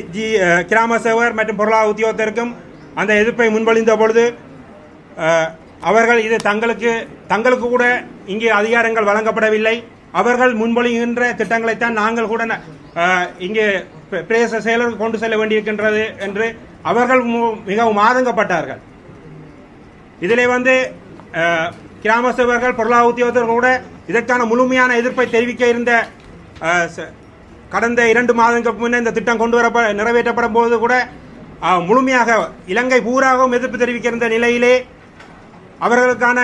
கிராம சேவர் மற்றும் பொருளாதார உத்தியோகத்திற்கும் அந்த எதிர்ப்பை முன்வழிந்த பொழுது அவர்கள் இது தங்களுக்கு கூட இங்கே அதிகாரங்கள் வழங்கப்படவில்லை, அவர்கள் முன்மொழிகின்ற திட்டங்களைத்தான் நாங்கள் கூட இங்கே பிரதேச செயலருக்கு கொண்டு செல்ல வேண்டியிருக்கின்றது என்று அவர்கள் மிகவும் ஆதங்கப்பட்டார்கள். இதிலே வந்து கிராம சேவர்கள் பொருளாதார உத்தியோகத்தர்கள் கூட இதற்கான முழுமையான எதிர்ப்பை தெரிவிக்க இருந்த கடந்த 2 மாதங்களுக்கு முன்னே இந்த திட்டம் நிறைவேற்றப்படும் போது கூட முழுமையாக இலங்கை பூராகவும் எதிர்ப்பு தெரிவிக்க இருந்த நிலையிலே அவர்களுக்கான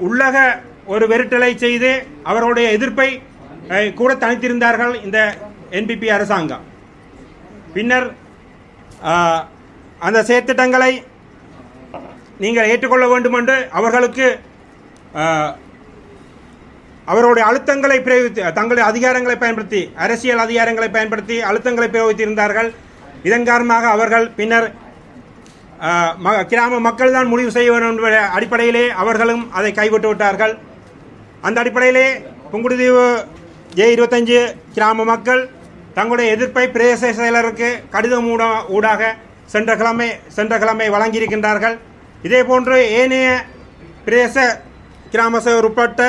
உள்ளக ஒரு வெறுட்டலை செய்து அவர்களுடைய எதிர்ப்பை கூட தனித்திருந்தார்கள் இந்த NPP அரசாங்கம். பின்னர் அந்த செயற்திட்டங்களை நீங்கள் ஏற்றுக்கொள்ள வேண்டும் என்று அவர்களுக்கு அவருடைய அழுத்தங்களை பிரயோகித்து தங்களுடைய அதிகாரங்களை பயன்படுத்தி அரசியல் அதிகாரங்களை பயன்படுத்தி அழுத்தங்களை பிரயோகித்திருந்தார்கள். இதன் காரணமாக அவர்கள் பின்னர் கிராம மக்கள் தான் முடிவு செய்ய வேண்டும் என்ற அடிப்படையிலே அவர்களும் அதை கைவிட்டு விட்டார்கள். அந்த அடிப்படையிலே புங்குடுதீவு J25 கிராம மக்கள் தங்களுடைய எதிர்ப்பை பிரதேச செயலருக்கு கடிதம் ஊடாக சென்ற கிழமை வழங்கியிருக்கின்றார்கள். இதே போன்று ஏனைய பிரதேச கிராம சேவர் உட்பட்ட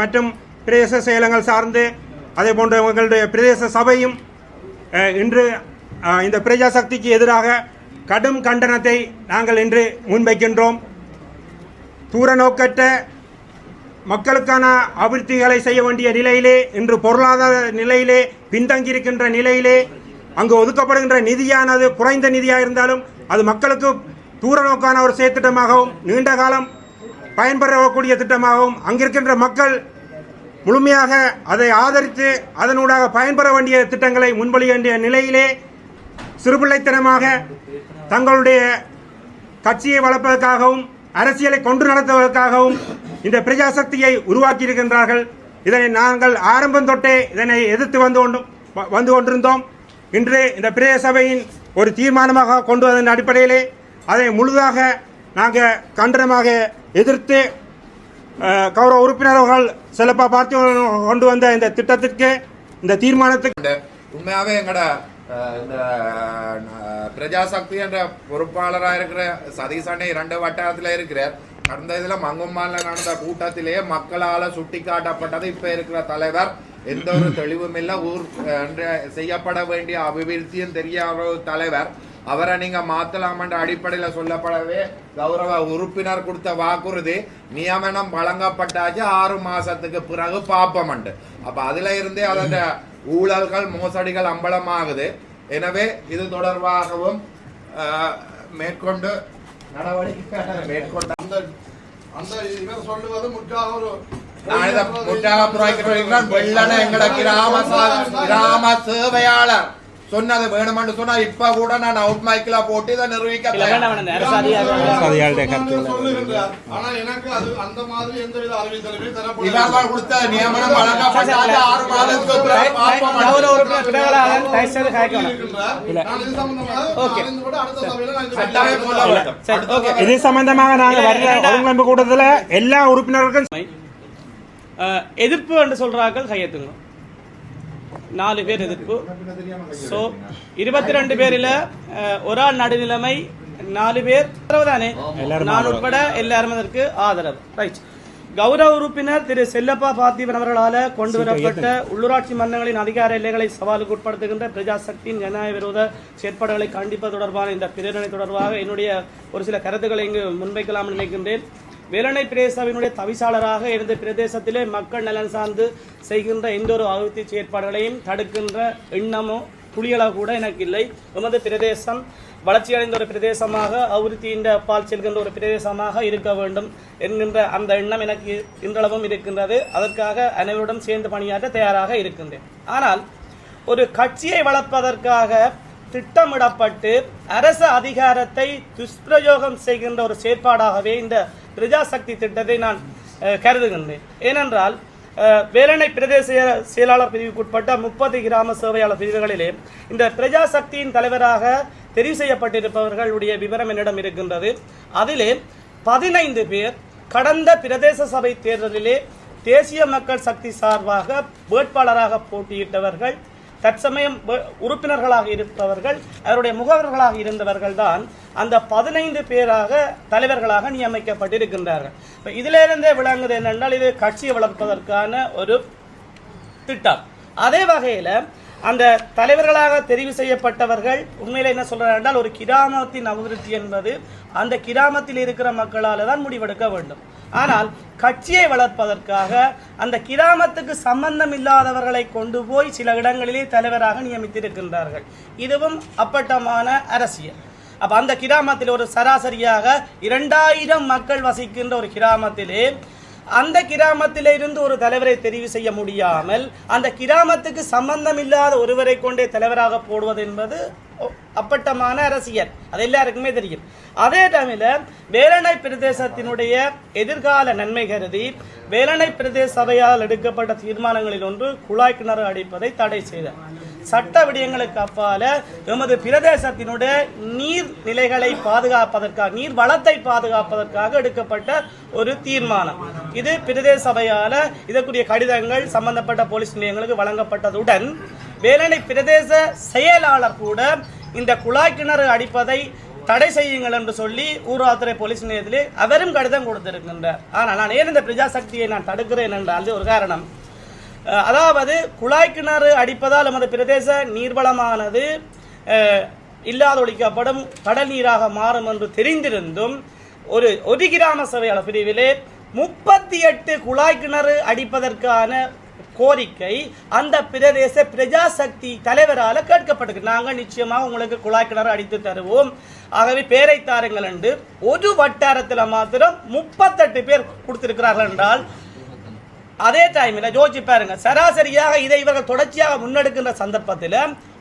மற்றும் பிரதேச செயலங்கள் சார்ந்து அதே போன்று எங்களுடைய பிரதேச சபையும் இன்று இந்த பிரஜாசக்திக்கு எதிராக கடும் கண்டனத்தை நாங்கள் இன்று முன்வைக்கின்றோம். தூர நோக்கற்ற மக்களுக்கான அபிவிருத்திகளை செய்ய வேண்டிய நிலையிலே, இன்று பொருளாதார நிலையிலே பின்தங்கியிருக்கின்ற நிலையிலே, அங்கு ஒதுக்கப்படுகின்ற நிதியானது குறைந்த நிதியாக இருந்தாலும் அது மக்களுக்கு தூர நோக்கான ஒரு செயற்திட்டமாகவும் நீண்ட காலம் பயன்பெறக்கூடிய திட்டமாகவும் அங்கிருக்கின்ற மக்கள் முழுமையாக அதை ஆதரித்து அதனூடாக பயன்பெற வேண்டிய திட்டங்களை முன்மொழிய வேண்டிய நிலையிலே சிறுபிள்ளைத்தனமாக தங்களுடைய கட்சியை வளர்ப்பதற்காகவும் அரசியலை கொண்டு நடத்துவதற்காகவும் இந்த பிரஜாசக்தியை உருவாக்கி இருக்கின்றார்கள். இதனை நாங்கள் ஆரம்பம் தொட்டே இதனை எதிர்த்து வந்து கொண்டிருந்தோம். இன்று இந்த பிரதேச சபையின் ஒரு தீர்மானமாக கொண்டு வந்ததன் அடிப்படையிலே அதை முழுதாக நாங்கள் கண்டனமாக எதிர்த்து கௌரவ உறுப்பினர்கள் செல்லப்பா பார்த்து கொண்டு வந்த இந்த திட்டத்திற்கு, இந்த தீர்மானத்துக்கு உண்மையாவே எங்கட இந்த பிரஜாசக்தி என்ற பொறுப்பாளராக இருக்கிற சதீசனை 2 வட்டாரத்தில் இருக்கிறார். கடந்த இதுல மங்கும்மால நடந்த கூட்டத்திலேயே மக்களால சுட்டி காட்டப்பட்டது இப்ப இருக்கிற தலைவர் எந்த ஒரு தெளிவும் இல்ல, ஊர் செய்யப்பட வேண்டிய அபிவிருத்தியும் தெரியாத ஒரு தலைவர். அவரை நீங்க மாத்தலாம் என்ற அடிப்படையில சொல்லப்படவே கௌரவ உறுப்பினர் கொடுத்த வாக்குறுதி நியமனம் வழங்கப்பட்டாச்சு 6 மாசத்துக்கு பிறகு பாப்பம். அப்ப அதுல இருந்தே அதோட ஊழல்கள் மோசடிகள் அம்பலமாகுது. எனவே இது தொடர்பாகவும் மேற்கொண்டு நடவடிக்கை மேற்கொண்டு அந்த இவர் சொல்லுவது முற்றாக ஒரு வெள்ளன எங்கட கிராம சேவையாளர் சொன்னது வேணுமென்று சொன்னா இப்ப கூட நான் அவுட் மைக்ல போட்டு இதை நிரூபிக்க ஆனா எனக்கு அது அந்த மாதிரி எந்தவித அறிவித்தலுமே இவர்கள் கொடுத்த நியமனம் வழங்கப்பட்டால் 6 மாதத்துக்கு இது சம்பந்தமாக நாங்கள் ஒருங்கிணைப்பு கூட்டத்தில் எல்லா உறுப்பினர்களுக்கும் எதிர்ப்பு என்று சொல்றார்கள். கையெழுத்துங்க 4 பேர் எதிர்ப்பு. ஸோ 22 பேரில் ஒரு ஆள் நடுநிலைமை, 4 பேர் தானே, நான் உட்பட எல்லாரும் அதற்கு ஆதரவு. ரைட். கௌரவ உறுப்பினர் திரு செல்லப்பா பார்த்திபன் அவர்களால் கொண்டு வரப்பட்ட உள்ளூராட்சி மன்றங்களின் அதிகார எல்லைகளை சவாலுக்கு உட்படுத்துகின்ற பிரஜாசக்தியின் ஜனநாயக விரோத செயற்பாடுகளை கண்டிப்பது தொடர்பான இந்த பிரேரணை தொடர்பாக என்னுடைய ஒரு சில கருத்துக்களை இங்கு முன்வைக்கலாம் நினைக்கின்றேன். வேலணை பிரதேசவினுடைய தவிசாளராக இருந்த பிரதேசத்திலே மக்கள் நலன் சார்ந்து செய்கின்ற எந்த ஒரு அபிவிருத்தி செயற்பாடுகளையும் தடுக்கின்ற எண்ணமோ துளியளவு கூட எனக்கு இல்லை. எமது பிரதேசம் வளர்ச்சியடைந்த ஒரு பிரதேசமாக அபிவிருத்தியின் பால் செல்கின்ற ஒரு பிரதேசமாக இருக்க வேண்டும் என்கின்ற அந்த எண்ணம் எனக்கு இன்றளவும் இருக்கின்றது. அதற்காக அனைவருடன் சேர்ந்து பணியாற்ற தயாராக இருக்கின்றேன். ஆனால் ஒரு கட்சியை வளர்ப்பதற்காக திட்டமிடப்பட்டு அரசு அதிகாரத்தை துஷ்பிரயோகம் செய்கின்ற ஒரு செயற்பாடாகவே இந்த பிரஜாசக்தி திட்டத்தை நான் கருதுகின்றேன். ஏனென்றால் வேலணை பிரதேச செயலாளர் பிரிவுக்குட்பட்ட 30 கிராம சேவையாளர் பிரிவுகளிலே இந்த பிரஜாசக்தியின் தலைவராக தெரிவு செய்யப்பட்டிருப்பவர்களுடைய விவரம் என்னிடம் இருக்கின்றது. அதிலே 15 பேர் கடந்த பிரதேச சபை தேர்தலிலே தேசிய மக்கள் சக்தி சார்பாக வேட்பாளராக போட்டியிட்டவர்கள், தற்சமயம் உறுப்பினர்களாக இருப்பவர்கள், அவருடைய முகவர்களாக இருந்தவர்கள் தான் அந்த 15 பேராக தலைவர்களாக நியமிக்கப்பட்டிருக்கின்றார்கள். இதிலிருந்தே விளங்குது என்னென்றால் இது கட்சியை வளர்ப்பதற்கான ஒரு திட்டம். அதே வகையில் அந்த தலைவர்களாக தெரிவு செய்யப்பட்டவர்கள் உண்மையில என்ன சொல்றாங்க என்றால், ஒரு கிராமத்தின் அபிவிருத்தி என்பது அந்த கிராமத்தில் இருக்கிற மக்களால் தான் முடிவெடுக்க வேண்டும். ஆனால் கட்சியை வளர்ப்பதற்காக அந்த கிராமத்துக்கு சம்பந்தம் இல்லாதவர்களை கொண்டு போய் சில இடங்களிலே தலைவராக நியமித்திருக்கின்றார்கள். இதுவும் அப்பட்டமான அரசியல். அப்ப அந்த கிராமத்தில் ஒரு சராசரியாக 2000 மக்கள் வசிக்கின்ற ஒரு கிராமத்திலே அந்த கிராமத்திலே இருந்து ஒரு தலைவரை தெரிவு செய்ய முடியாமல் அந்த கிராமத்துக்கு சம்பந்தம் இல்லாத ஒருவரை கொண்டே தலைவராக போடுவது என்பது அப்பட்டமான அரசியல். அது எல்லாருக்குமே தெரியும். அதே டைமில் வேலணை பிரதேசத்தினுடைய எதிர்கால நன்மை கருதி வேலணை பிரதேச சபையால் எடுக்கப்பட்ட தீர்மானங்களில் ஒன்று குழாய் கிணறு அடிப்பதை தடை செய்தார். சட்ட விடயங்களுக்கு அப்பால எமது பிரதேசத்தினுடைய நீர் நிலைகளை பாதுகாப்பதற்காக, நீர் வளத்தை பாதுகாப்பதற்காக எடுக்கப்பட்ட ஒரு தீர்மானம். இது பிரதேச சபையால இதற்குரிய கடிதங்கள் சம்பந்தப்பட்ட போலீஸ் நிலையங்களுக்கு வழங்கப்பட்டதுடன் வேலணை பிரதேச செயலாளர் கூட இந்த குழாய் கிணறு அடிப்பதை தடை செய்யுங்கள் என்று சொல்லி ஊராத்துறை போலீஸ் நிலையத்திலே அவரும் கடிதம் கொடுத்திருக்கின்றார். ஆனால் நான் ஏன் இந்த பிரஜாசக்தியை நான் தடுக்கிறேன் என்றால் ஒரு காரணம், அதாவது குழாய் கிணறு அடிப்பதால் நமது பிரதேச நீர்வளமானது இல்லாதொழிக்கப்படும் கடல் நீராக மாறும் என்று தெரிந்திருந்தும் ஒரு கிராம சபையாளர் பிரிவிலே 38 குழாய் கிணறு அடிப்பதற்கான கோரிக்கை அந்த பிரதேச பிரஜாசக்தி தலைவரால் கேட்கப்பட்டது. நாங்கள் நிச்சயமாக உங்களுக்கு குழாய் கிணறு அடித்து தருவோம், ஆகவே பேரை தாருங்கள் என்று ஒரு வட்டாரத்தில் மாத்திரம் 38 பேர் கொடுத்திருக்கிறார்கள் என்றால் அதே டைமில் யோசிச்சு பாருங்க, சராசரியாக இதை இவர்கள் தொடர்ச்சியாக முன்னெடுக்கின்ற சந்தர்ப்பத்தில்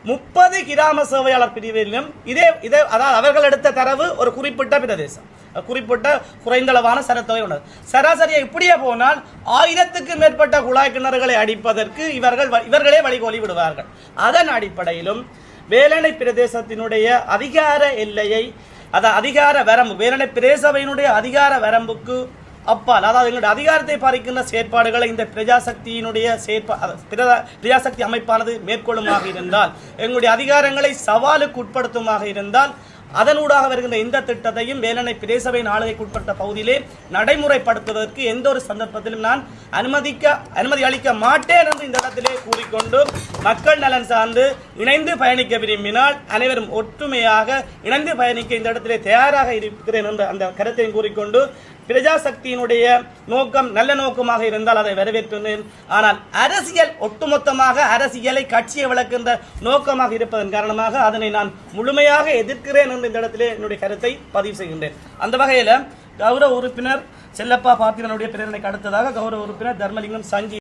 30 கிராம சேவையாளர் பிரிவிலும் இதே அதாவது அவர்கள் எடுத்த தரவு ஒரு குறிப்பிட்ட பிரதேசம், குறிப்பிட்ட குறைந்தளவான சரத்தொகை உள்ளது. சராசரியாக இப்படியே போனால் 1000க்கு மேற்பட்ட குழாய் கிணறுகளை அடிப்பதற்கு இவர்களே வழிகோலி விடுவார்கள். அதன் அடிப்படையிலும் வேலணை பிரதேசத்தினுடைய அதிகார எல்லையை அதிகார வரம்பு வேலணை பிரதேசபையினுடைய அதிகார வரம்புக்கு அப்பால், அதாவது எங்களுடைய அதிகாரத்தை பாதிக்கின்ற செயற்பாடுகளை இந்த பிரஜாசக்தியினுடைய பிரஜாசக்தி அமைப்பானது மேற்கொள்ளுமாக இருந்தால், எங்களுடைய அதிகாரங்களை சவாலுக்கு உட்படுத்துமாக இருந்தால், அதனூடாக வருகின்ற இந்த திட்டத்தையும் வேலணை பிரதேசபையின் ஆளுகைக்கு உட்பட்ட பகுதியிலே நடைமுறைப்படுத்துவதற்கு எந்த ஒரு சந்தர்ப்பத்திலும் நான் அனுமதி அளிக்க மாட்டேன் என்று இந்த இடத்திலே கூறிக்கொண்டு, மக்கள் நலன் சார்ந்து இணைந்து பயணிக்க விரும்பினால் அனைவரும் ஒற்றுமையாக இணைந்து பயணிக்க இந்த இடத்திலே தயாராக இருக்கிறேன் என்ற அந்த கருத்தையும் கூறிக்கொண்டு, பிரஜாசக்தியினுடைய நோக்கம் நல்ல நோக்கமாக இருந்தால் அதை வரவேற்கிறேன். ஆனால் அரசியல் ஒட்டுமொத்தமாக அரசியலை கட்சியை விளக்குகின்ற நோக்கமாக இருப்பதன் காரணமாக அதனை நான் முழுமையாக எதிர்க்கிறேன் என்று இந்த இடத்திலே என்னுடைய கருத்தை பதிவு செய்கின்றேன். அந்த வகையில் கௌரவ உறுப்பினர் செல்லப்பா பாத்திரனுடைய பிரேரணைக்கு அடுத்ததாக கௌரவ உறுப்பினர் தர்மலிங்கம் சங்கி